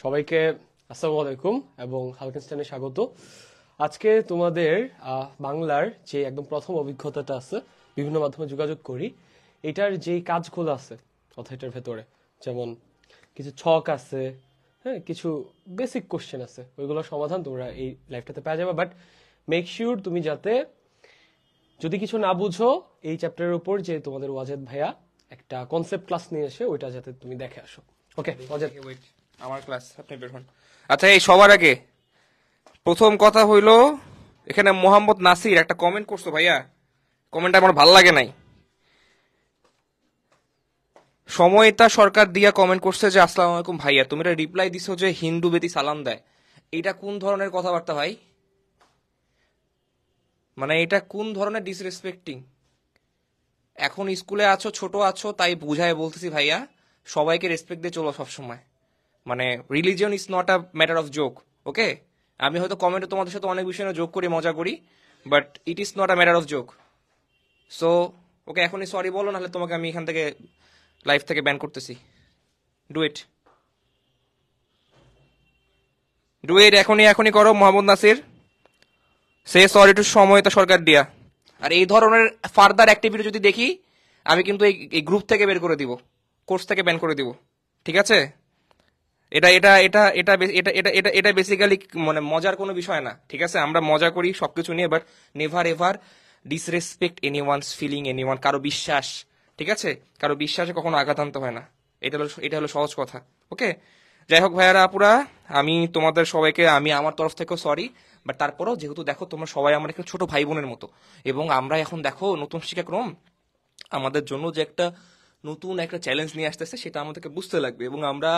সবাইকে আসসালামু আলাইকুম এবং হালকেনস্টাইনে স্বাগত। আজকে তোমাদের বাংলার যে একদম প্রথম অভিজ্ঞতাটা আছে, বিভিন্ন মাধ্যমে যোগাযোগ করি, এটার যেই কাজগুলো আছে অধ্যায়টার ভেতরে, যেমন কিছু ছক আছে, হ্যাঁ, কিছু বেসিক কোশ্চেন আছে, ওইগুলোর সমাধান তোমরা এই লাইফটাতে পেয়ে যাবে। বাট মেক শিওর তুমি যাতে, যদি কিছু না বুঝো, এই চ্যাপ্টারের উপর যে তোমাদের ওয়াজেদ ভাইয়া একটা কনসেপ্ট ক্লাস নিয়ে এসে ওইটা যাতে তুমি দেখে আসো। ওকে ওয়াজেদ, আমার ক্লাস আপনি বের হন। আচ্ছা, এই সবার আগে প্রথম কথা হইলো, এখানে মোহাম্মদ নাসির একটা কমেন্ট করছো ভাইয়া, কমেন্টটা আমার ভালো লাগে নাই। সময়তা সরকার দিয়া কমেন্ট করছে যে আসসালামু আলাইকুম ভাইয়া, তুমি রিপ্লাই দিছো যে হিন্দু বেতি সালাম দেয়। এটা কোন ধরনের কথাবার্তা ভাই? মানে এটা কোন ধরনের ডিসরেসপেক্টিং? এখন স্কুলে আছো, ছোট আছো, তাই বুঝায় বলতেছি ভাইয়া, সবাইকে রেসপেক্ট দিয়ে চলো সবসময়। মানে religion is not a matter of joke, okay? আমি হয়তো কমেন্টে তোমাদের সাথে অনেক বিষয় নিয়ে জোক করি, মজা করি, but it is not a matter of joke. So okay, এখনই সরি বলো, নাহলে তোমাকে আমি এখান থেকে লাইফ থেকে ব্যান করতেছি। ডু ইট, ডু ইট, এখনই করো Mohammad Nasir. Say sorry to সময়তা সরকার দিয়া। আর এই ধরনের ফার্দার অ্যাক্টিভিটি যদি দেখি, আমি কিন্তু এই গ্রুপ থেকে বের করে দিব, কোর্স থেকে ব্যান করে দিব, ঠিক আছে? এটা এটা এটা এটা এটা এটা এটা এটা বেসিক্যালি মানে মজার কোনো বিষয় না, ঠিক আছে? আমরা মজা করি সবকিছু নিয়ে, but never ever disrespect anyone's feeling, anyone, কারো বিশ্বাস, ঠিক আছে? কারো বিশ্বাসে কখনো আঘাত আনতে হয় না। এটা হলো সহজ কথা, ওকে? যাই হোক ভাইয়ারা, আপুরা, আমি তোমাদের সবাইকে, আমি আমার তরফ থেকেও সরি, বাট তারপরেও যেহেতু দেখো তোমরা সবাই আমার একটা ছোট ভাই বোনের মতো, এবং আমরা এখন দেখো নতুন শিক্ষাক্রম আমাদের জন্য যে একটা নতুন একটা চ্যালেঞ্জ নিয়ে আসতেছে, সেটা আমাদেরকে বুঝতে লাগবে। এবং আমরা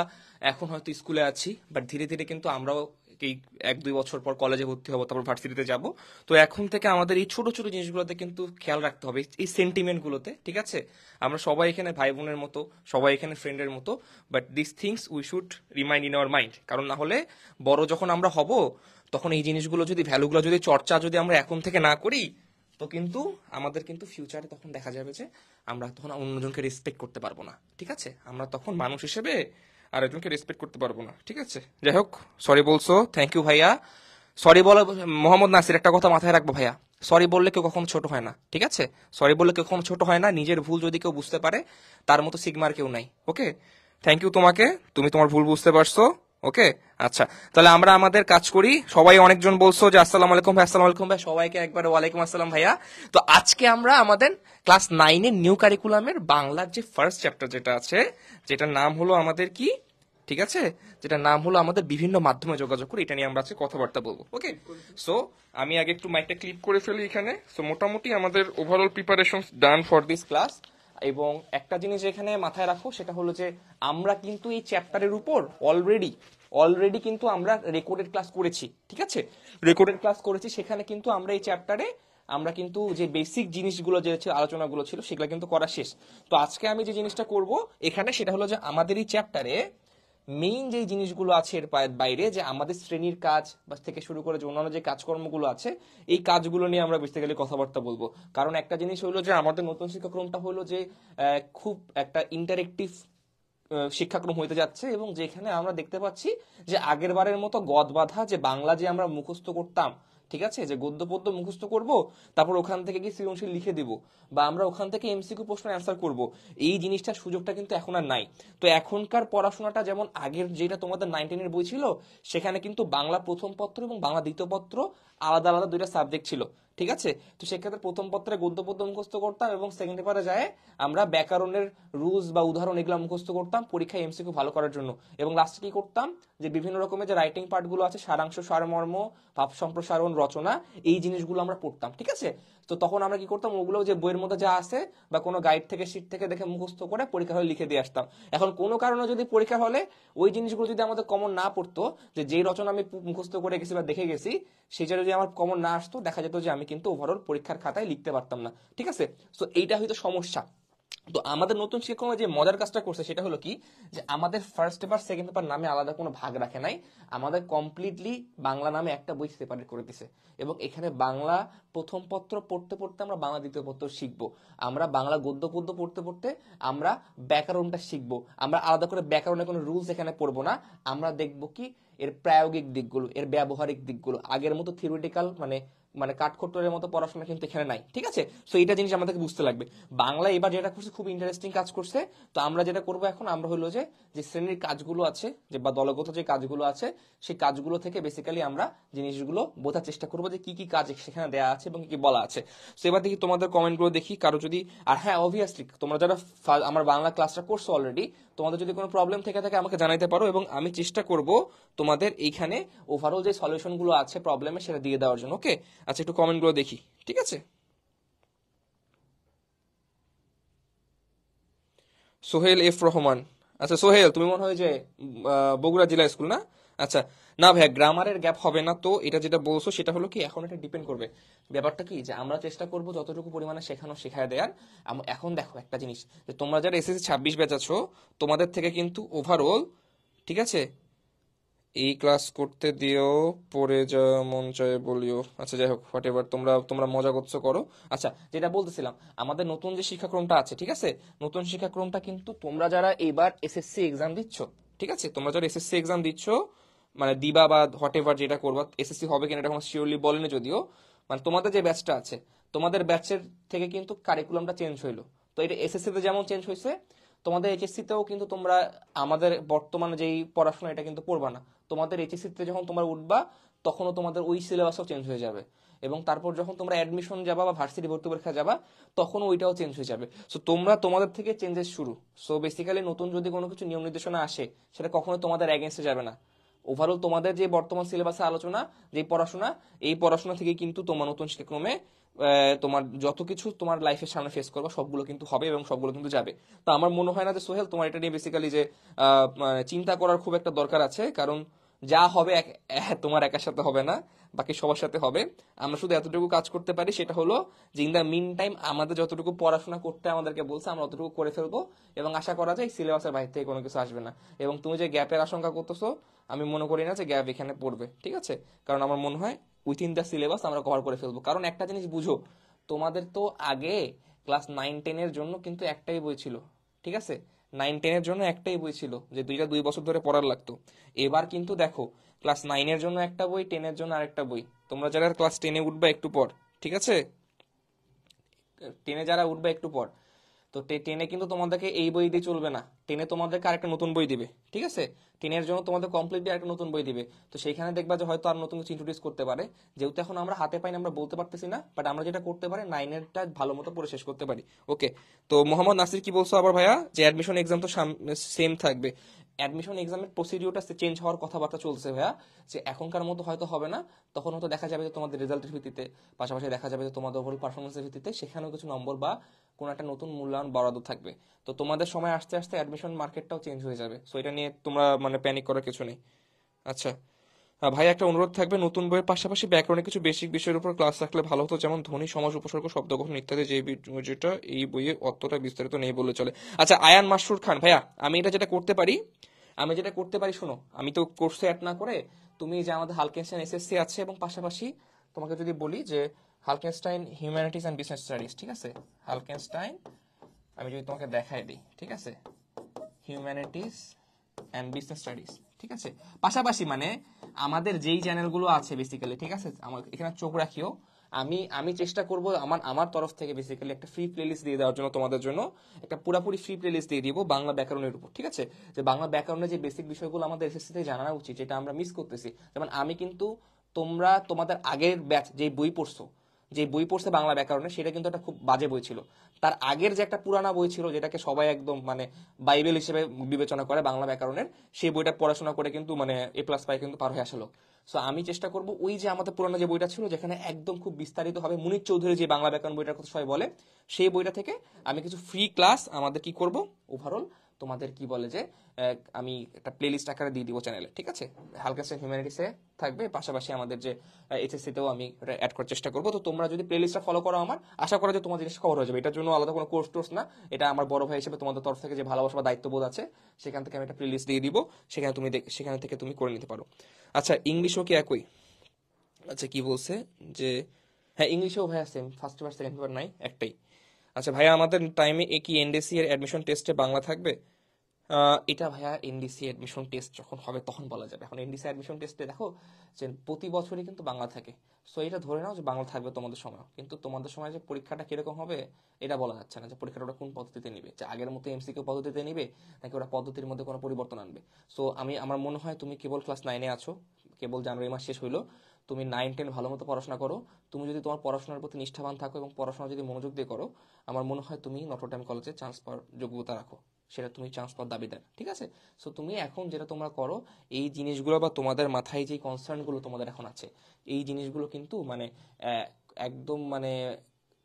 এখন হয়তো স্কুলে আছি, বাট ধীরে ধীরে কিন্তু আমরাও এই 1-2 বছর পর কলেজে ভর্তি হবো, তারপর ভার্সিটিতে যাব। তো এখন থেকে আমাদের এই ছোট ছোট জিনিসগুলোতে কিন্তু খেয়াল রাখতে হবে, এই সেন্টিমেন্ট গুলোতে, ঠিক আছে? আমরা সবাই এখানে ভাই বোনের মতো, সবাই এখানে ফ্রেন্ডের মতো, but this things we should remind in our mind. কারণ না হলে বড় যখন আমরা হব, তখন এই জিনিসগুলো যদি, ভ্যালুগুলো যদি চর্চা যদি আমরা এখন থেকে না করি, তো কিন্তু আমাদের কিন্তু ফিউচারে তখন দেখা যাবে যে আমরা তখন অন্যজনকে রেসপেক্ট করতে পারবো না, ঠিক আছে? আমরা তখন মানুষ হিসেবে আর একজনকে রেসপেক্ট করতে পারবো না, ঠিক আছে? যাই হোক, সরি বলছো, থ্যাংক ইউ ভাইয়া। সরি বলে মোহাম্মদ নাসির, একটা কথা মাথায় রাখবো ভাইয়া, সরি বললে কেউ কখনো ছোট হয় না, ঠিক আছে? সরি বললে কেউ কখনো ছোট হয় না। নিজের ভুল যদি কেউ বুঝতে পারে, তার মতো সিগমার কেউ নাই, ওকে? থ্যাংক ইউ তোমাকে, তুমি তোমার ভুল বুঝতে পারছো, ওকে? আচ্ছা, তাহলে আমরা আমাদের কাজ করি। সবাই অনেকজন বলছো যে আসসালামু আলাইকুম ভাই, আসসালামু আলাইকুম ভাই, সবাইকে একবার ওয়ালাইকুম আসসালাম ভাইয়া। তো আজকে আমরা আমাদের ক্লাস 9-এর নিউ কারিকুলামের বাংলার যে ফার্স্ট চ্যাপ্টার যেটা আছে, যেটার নাম হলো আমাদের কি, ঠিক আছে? যেটার নাম হলো আমাদের বিভিন্ন মাধ্যমে যোগাযোগ করি, এটা নিয়ে আমরা আজকে কথাবার্তা বলবো, ওকে? সো আমি আগে একটু মাইকটা ক্লিপ করে ফেলি এখানে। সো মোটামুটি আমাদের overall preparation done for this class. এবং একটা জিনিস এখানে মাথায় রাখো, সেটা হলো যে আমরা কিন্তু এই চ্যাপ্টারের উপর অলরেডি কিন্তু আমরা রেকর্ডেড ক্লাস করেছি, ঠিক আছে? রেকর্ডেড ক্লাস করেছি, সেখানে কিন্তু আমরা এই চ্যাপ্টারে আমরা কিন্তু যে বেসিক জিনিসগুলো যে আলোচনাগুলো ছিল, সেগুলো কিন্তু করা শেষ। তো আজকে আমি যে জিনিসটা করব এখানে, সেটা হলো যে আমাদের এই চ্যাপ্টারে মেইন যে জিনিসগুলো আছে এর বাইরে, যে আমাদের শ্রেণীর কাজ বা থেকে শুরু করে যে অন্যান্য যে কাজকর্মগুলো আছে, এই কাজগুলো নিয়ে আমরা বেসিক্যালি কথাবার্তা বলবো। কারণ একটা জিনিস হলো যে আমাদের নতুন শিক্ষাক্রমটা হলো যে খুব একটা ইন্টারেক্টিভ শিক্ষাক্রম হইতে যাচ্ছে, এবং যেখানে আমরা দেখতে পাচ্ছি যে আগের বারের মতো গদ বাঁধা যে বাংলা যে আমরা মুখস্থ করতাম, ঠিক আছে, যে গদ্য পদ্য মুখস্থ করব, তারপর ওখান থেকে কি সৃজনশীল লিখে দিব, বা আমরা ওখান থেকে এমসিকিউ প্রশ্ন অ্যান্সার করব, এই জিনিসটার সুযোগটা কিন্তু এখন আর নাই। তো এখনকার পড়াশোনাটা যেমন আগের যেটা তোমাদের 9-10-এর বই ছিল, সেখানে কিন্তু বাংলা প্রথম পত্র এবং বাংলা দ্বিতীয় পত্র আলাদা আলাদা দুইটা সাবজেক্ট ছিল, ঠিক আছে? তো সেক্ষেত্রে প্রথম পত্রে গদ্য পদ্য মুখস্থ করতাম, এবং সেকেন্ড পেপারে যায় আমরা ব্যাকরণের রুলস বা উদাহরণ এগুলো মুখস্থ করতাম পরীক্ষায় এমসিকিউ ভালো করার জন্য। এবং লাস্টে কি করতাম, যে বিভিন্ন রকমের যে রাইটিং পার্টগুলো আছে, সারাংশ, সারমর্ম, ভাব সম্প্রসারণ, রচনা, এই জিনিসগুলো আমরা পড়তাম, ঠিক আছে? তো তখন আমরা কি করতাম, ওগুলো যে বইয়ের মধ্যে যা আছে বা কোনো গাইড থেকে, শীট থেকে দেখে মুখস্থ করে পরীক্ষা হলে লিখে দিয়ে আসতাম। এখন কোনো কারণে যদি পরীক্ষা হলে ওই জিনিসগুলো যদি আমাদের কমন না পড়তো, যে যেই রচনা আমি মুখস্থ করে গেছি বা দেখে গেছি, সেটা যদি আমার কমন না আসতো, দেখা যেত যে আমি কিন্তু ওভারঅল পরীক্ষার খাতায় লিখতে পারতাম না, ঠিক আছে? তো এইটা হয়তো সমস্যা। তো আমাদের নতুন শিক্ষক যে মজার কাজটা করছে সেটা হলো কি, যে আমাদের ফার্স্ট পেপার সেকেন্ড পেপার নামে আলাদা কোনো ভাগ রাখে নাই, আমাদের কমপ্লিটলি বাংলা নামে একটা বই সেপারেট করে দিছে। এবং এখানে বাংলা প্রথম পত্র পড়তে পড়তে আমরা বাংলা দ্বিতীয় পত্র শিখবো, আমরা বাংলা গদ্য পদ্য পড়তে পড়তে আমরা ব্যাকরণটা শিখবো। আমরা আলাদা করে ব্যাকরণের কোনো রুলস এখানে পড়বো না, আমরা দেখবো কি এর প্রায়োগিক দিকগুলো, এর ব্যবহারিক দিকগুলো। আগের মতো থিওরিটিক্যাল মানে মানে কাঠখোট্টরের মতো পড়াশোনা কিন্তু এখানে নাই, ঠিক আছে? সো এটা জিনিস আমাদেরকে বুঝতে লাগবে। বাংলা এবার যেটা করছে খুব ইন্টারেস্টিং কাজ করছে। তো আমরা যেটা করবো এখন, আমরা হলো যে যে শ্রেণীর কাজগুলো আছে, যে বা দলগত যে কাজগুলো আছে, সেই কাজগুলো থেকে বেসিক্যালি আমরা জিনিসগুলো বোঝার চেষ্টা করবো যে কি কি কাজ সেখানে দেওয়া আছে এবং কি কি বলা আছে। তো এবার দেখি তোমাদের কমেন্টগুলো দেখি, কারো যদি, আর হ্যাঁ অবভিয়াসলি তোমরা যারা আমার বাংলা ক্লাসটা করছো অলরেডি, তোমাদের যদি কোনো প্রবলেম থেকে থাকে আমাকে জানাইতে পারো, এবং আমি চেষ্টা করব তোমাদের এইখানে ওভারঅল যে সলিউশনগুলো আছে প্রবলেমে সেটা দিয়ে দেওয়ার জন্য। ওকে, আচ্ছা একটু কমেন্টগুলো দেখি, ঠিক আছে? সোহেল এফ রহমান, আচ্ছা সোহেল তুমি মনে হয় যে বগুড়া জেলা স্কুল না? আচ্ছা, না ভাইয়া গ্রামারের গ্যাপ হবে না। তো এটা যেটা বলছো সেটা হলো কি, এখন এটা ডিপেন্ড করবে, ব্যাপারটা কি যে আমরা চেষ্টা করব যতটুকু পরিমাণে শেখানো শেখায় দেওয়ার। এখন দেখো একটা জিনিস, যে তোমরা যারা এসএসসি 26 ব্যাচ আছো, তোমাদের থেকে কিন্তু ওভারঅল, ঠিক আছে, এই ক্লাস করতে দিও, পরে যা মন চায় বলিও। আচ্ছা যাই হোক, হোয়াট এভার, তোমরা তোমরা মজা করছো করো। আচ্ছা, যেটা বলতেছিলাম, আমাদের নতুন যে শিক্ষাক্রমটা আছে, ঠিক আছে, নতুন শিক্ষাক্রমটা কিন্তু তোমরা যারা এবার এসএসসি এক্সাম দিচ্ছ, ঠিক আছে, তোমরা যারা এসএসসি এক্সাম দিচ্ছ, মানে দিবা বা হোয়াট এভার যেটা করবা, এসএসসি হবে কিনা এটা এখন শিওরলি বলেনি যদিও, মানে তোমাদের যে ব্যাচটা আছে, তোমাদের ব্যাচের থেকে কিন্তু কারিকুলামটা চেঞ্জ হইলো। তো এটা এসএসসি তে যেমন চেঞ্জ হয়েছে, তোমাদের এইচএসসি তেও কিন্তু তোমরা আমাদের বর্তমানে যেই পড়াশোনা এটা কিন্তু পড়বা না। তোমাদের এইচএসসি তে যখন তোমরা উঠবা, তখনও তোমাদের ওই সিলেবাসও চেঞ্জ হয়ে যাবে। এবং তারপর যখন তোমরা অ্যাডমিশন যাবা বা ভার্সিটি ভর্তি পরীক্ষা যাবা, তখন ওইটাও চেঞ্জ হয়ে যাবে। সো তোমরা তোমাদের থেকে চেঞ্জেস শুরু। সো বেসিক্যালি নতুন যদি কোনো কিছু নিয়ম নির্দেশনা আসে, সেটা কখনো তোমাদের অ্যাগেনস্টে যাবে না। ওভারঅল তোমাদের যে বর্তমান সিলেবাসে আলোচনা, যে পড়াশোনা, এই পড়াশোনা থেকে কিন্তু তোমার নতুন শিক্ষাক্রমে তোমার যত কিছু তোমার লাইফের সামনে ফেস করবা সবগুলো কিন্তু হবে এবং সবগুলো কিন্তু যাবে। তো আমার মনে হয় না যে সোহেল তোমার এটা নিয়ে বেসিক্যালি যে মানে চিন্তা করার খুব একটা দরকার আছে, কারণ যা হবে তোমার একার সাথে হবে না, বাকি সবার সাথে হবে। আমরা শুধু এতটুকু কাজ করতে পারি, সেটা হলো যে ইন দ্য মিন টাইম আমাদের যতটুকু পড়াশোনা করতে আমাদেরকে বলছে আমরা অতটুকু করে ফেলবো, এবং আশা করা যায় সিলেবাসের বাইরে থেকে কোনো কিছু আসবে না। এবং তুমি যে গ্যাপের আশঙ্কা করতেছো, আমি মনে করি না যে গ্যাপ এখানে পড়বে, ঠিক আছে? কারণ আমার মনে হয় উইথিন দ্য সিলেবাস আমরা কভার করে ফেলবো। কারণ একটা জিনিস বুঝো, তোমাদের তো আগে ক্লাস 9-10 জন্য কিন্তু একটাই বই ছিল, ঠিক আছে? 9-10 জন্য একটাই বই ছিল, যে দুইটা 2 বছর ধরে পড়ার লাগতো। এবার কিন্তু দেখো, ক্লাস 9 জন্য একটা বই, 10 জন্য আরেকটা বই। তোমরা যারা ক্লাস 10 উঠবা একটু পর, ঠিক আছে, 10 যারা উঠবে একটু পর, তো 10 কিন্তু তোমাদেরকে এই বই দিয়ে চলবে না, 10 তোমাদেরকে আরেকটা নতুন বই দিবে, ঠিক আছে? 10 জন্য তোমাদের কমপ্লিটলি আরেকটা নতুন বই দিবে। তো সেইখানে দেখবা যে হয়তো আর নতুন কিছু ইন্ট্রোডিউস করতে পারে, যেহেতু এখন আমরা হাতে পাইনি আমরা বলতে পারতেছি না, বাট আমরা যেটা করতে পারি 9-এরটা ভালো মতো পড়ে শেষ করতে পারি। ওকে, তো মোহাম্মদ নাসির কি বলছো আবার ভাইয়া, যে অ্যাডমিশন এক্সাম তো সেম থাকবে? অ্যাডমিশন এক্সামের প্রসিডিওরটা চেঞ্জ হওয়ার কথাবার্তা চলছে ভাইয়া, যে এখনকার মতো হয়তো হবে না, তখন হয়তো দেখা যাবে যে তোমাদের রেজাল্টের ভিত্তিতে, পাশাপাশি দেখা যাবে যে তোমাদের ওভারঅল পারফরমেন্সের ভিত্তিতে সেখানেও কিছু নম্বর বা কোনো একটা নতুন মূল্যায়ন বরাদ্দ থাকবে। তো তোমাদের সময় আসতে আসতে অ্যাডমিশন মার্কেটটাও চেঞ্জ হয়ে যাবে। সো এটা নিয়ে তোমরা মানে প্যানিক করার কিছু নেই। আচ্ছা, ভাই একটা অনুরোধ থাকবে, নতুন বইয়ের পাশাপাশি ব্যাকরণে কিছু বেসিক বিষয়ের উপর ক্লাস রাখলে ভালো হতো, যেমন ধ্বনি, সমাস, উপসর্গ, শব্দ গঠন ইত্যাদি, যেটা এই বইয়ে অতটা বিস্তারিত নেই বললে চলে। আচ্ছা, আয়ান মাসরুর খান ভাইয়া, আমি যেটা করতে পারি শোনো, আমি তো কোর্সে অ্যাড না করে, তুমি যে আমাদের হালকেনস্টাইন এসএসসি আছে, এবং পাশাপাশি তোমাকে যদি বলি যে হালকেনস্টাইন হিউম্যানিটিস অ্যান্ড বিজনেস স্টাডিজ, ঠিক আছে, হালকেনস্টাইন আমি যদি তোমাকে দেখাই দিই, ঠিক আছে, হিউম্যানিটিস অ্যান্ড বিজনেস স্টাডিজ, ঠিক আছে, পাশাপাশি মানে আমাদের যেই চ্যানেলগুলো আছে বেসিক্যালি, ঠিক আছে, আমার এখানে চোখ রাখিও। আমি চেষ্টা করব আমার আমার তরফ থেকে বেসিক্যালি একটা ফ্রি প্লেলিস্ট দিয়ে দেওয়ার জন্য, তোমাদের জন্য একটা পুরোপুরি ফ্রি প্লেলিস্ট দিয়ে দিব বাংলা ব্যাকরণের উপর, ঠিক আছে? যে বাংলা ব্যাকরণের যে বেসিক বিষয়গুলো আমাদের এসএসসি থেকে জানা উচিত, যেটা আমরা মিস করতেছি। যেমন আমি কিন্তু, তোমরা তোমাদের আগের ব্যাচ যে বই পড়ছে বাংলা ব্যাকরণে, সেটা কিন্তু একটা খুব বাজে বই ছিল। তার আগের যে একটা পুরানা বই ছিল, যেটাকে সবাই একদম মানে বাইবেল হিসেবে বিবেচনা করে বাংলা ব্যাকরণের, সেই বইটা পড়াশোনা করে কিন্তু মানে A+ পাই কিন্তু পার হয়ে আসলো। সো আমি চেষ্টা করব ওই যে আমাদের পুরানো যে বইটা ছিল, যেখানে একদম খুব বিস্তারিত হবে মুনির চৌধুরী যে বাংলা ব্যাকরণ বইটার কথা সবাই বলে, সেই বইটা থেকে আমি কিছু ফ্রি ক্লাস আমাদের কি করব, ওভারঅল তোমাদের কি বলে যে আমি একটা প্লেলিস্ট আকারে দিয়ে দিব চ্যানেলে, ঠিক আছে? হালকা হিউম্যানিটিসে থাকবে, পাশাপাশি আমাদের যে এইচএসসি তেও আমি অ্যাড করার চেষ্টা করবো। তো তোমরা যদি প্লেলিস্টটা ফলো করো আমার আশা করা যে তোমার জিনিস কভার হয়ে যাবে। এটার জন্য আলাদা কোনো কোর্স টোর্স না, এটা আমার বড় ভাই হিসেবে তোমাদের তরফ থেকে যে ভালোবাসা বা দায়িত্ববোধ আছে সেখান থেকে আমি একটা প্লেলিস্ট দিয়ে দিব, সেখান থেকে তুমি করে নিতে পারো। আচ্ছা, ইংলিশও কি একই? আচ্ছা, কি বলছে যে হ্যাঁ ইংলিশেও ভাইয়া same, first paper second paper নাই, একটাই। আচ্ছা ভাইয়া, আমাদের টাইমে কি এনডিসি এর অ্যাডমিশন টেস্টে বাংলা থাকবে? এটা ভাইয়া এনডিসি অ্যাডমিশন টেস্ট যখন হবে তখন বলা যাবে। এখন এনডিসি অ্যাডমিশন টেস্টে দেখো যে প্রতি বছরই কিন্তু বাংলা থাকে, সো এটা ধরে নাও যে বাংলা থাকবে তোমাদের সময়, কিন্তু তোমাদের সময় যে পরীক্ষাটা কিরকম হবে এটা বলা যাচ্ছে না, যে পরীক্ষাটা ওরা কোন পদ্ধতিতে নিবে, যে আগের মতো এমসিকিউ পদ্ধতিতে নিবে নাকি ওরা পদ্ধতির মধ্যে কোনো পরিবর্তন আনবে। সো আমার মনে হয় তুমি কেবল ক্লাস 9-এ আছো, কেবল জানুয়ারি মাস শেষ হইলো, তুমি 9-10 ভালো মতো পড়াশোনা করো। তুমি যদি তোমার পড়াশোনার প্রতি নিষ্ঠাবান থাকো এবং পড়াশোনা যদি মনোযোগ দিয়ে করো, আমার মনে হয় তুমি নটরডেম কলেজে চান্স পাওয়ার যোগ্যতা রাখো, সেটা তুমি চান্স পাওয়ার দাবিদার, ঠিক আছে? সো তুমি এখন যেটা তোমরা করো, এই জিনিসগুলো বা তোমাদের মাথায় যে কনসার্নগুলো তোমাদের এখন আছে, এই জিনিসগুলো কিন্তু মানে একদম মানে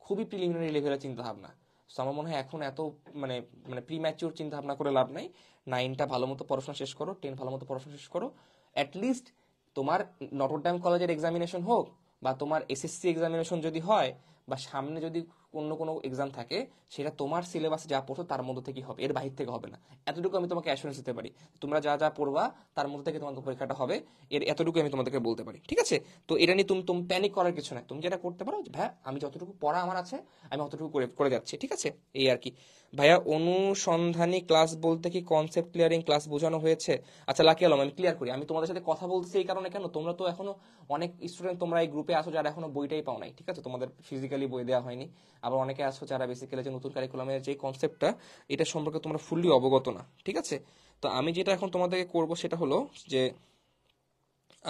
খুবই প্রিলিমিনারি লেভেলের চিন্তা ভাবনা। সো আমার মনে হয় এখন এত মানে মানে প্রিম্যাচিওর চিন্তা ভাবনা করে লাভ নাই। 9টা ভালো মতো পড়াশোনা শেষ করো, 10 ভালো মতো পড়াশোনা শেষ করো। অ্যাটলিস্ট তোমার নটরডেম কলেজের এক্সামিনেশন হোক বা তোমার এসএসসি এক্সামিনেশন যদি হয় বা সামনে যদি অন্য কোনো এক্সাম থাকে, সেটা তোমার সিলেবাসে যা পড়ছো তার মধ্যে থেকে হবে, এর বাহির থেকে হবে না। এতটুকু আমি তোমাকে অ্যাসুরেন্স দিতে পারি। তোমরা যা যা পড়বা তার মধ্যে থেকে তোমাদের পরীক্ষাটা হবে, এর এতটুকু আমি তোমাদেরকে বলতে পারি, ঠিক আছে? তো এটা নিয়ে তুমি তুমি প্যানিক করার কিছু নাই। তুমি যেটা করতে পারো, ভাই আমি যতটুকু পড়া আমার আছে আমি অতটুকু করে করে যাচ্ছি, ঠিক আছে? এই আর কি। ভাইয়া, অনুসন্ধানী ক্লাস বলতে কি কনসেপ্ট ক্লিয়ারিং ক্লাস বোঝানো হয়েছে? আচ্ছা লাকি আলম, আমি ক্লিয়ার করি। আমি তোমাদের সাথে কথা বলতেছি এই কারণে, কেন তোমরা তো এখনো অনেক স্টুডেন্ট তোমরা এই গ্রুপে আসো যারা এখনো বইটাই পাও নাই, ঠিক আছে? তোমাদের ফিজিক্যালি বই দেওয়া হয়নি। আবার অনেকে আসো যারা বেসিক্যালি যে নতুন কারিকুলামের যে কনসেপ্টটা এটা সম্পর্কে তোমরা ফুললি অবগত না, ঠিক আছে? তো আমি যেটা এখন তোমাদেরকে করব সেটা হলো যে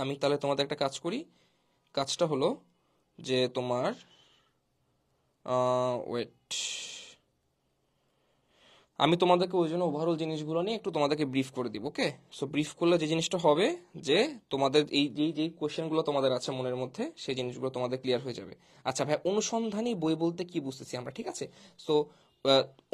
আমি তাহলে তোমাদের একটা কাজ করি। কাজটা হলো যে তোমার ওয়েট, আমি তোমাদেরকে ওই জন্য ওভারঅল জিনিসগুলো নিয়ে একটু তোমাদেরকে ব্রিফ করে দিব, ওকে? সো ব্রিফ করলে যে জিনিসটা হবে যে তোমাদের এই যেই যেই কোয়েশ্চেনগুলো তোমাদের আছে মনের মধ্যে সেই জিনিসগুলো তোমাদের ক্লিয়ার হয়ে যাবে। আচ্ছা ভাই, অনুসন্ধানী বই বলতে কি বুঝতেছি আমরা, ঠিক আছে? সো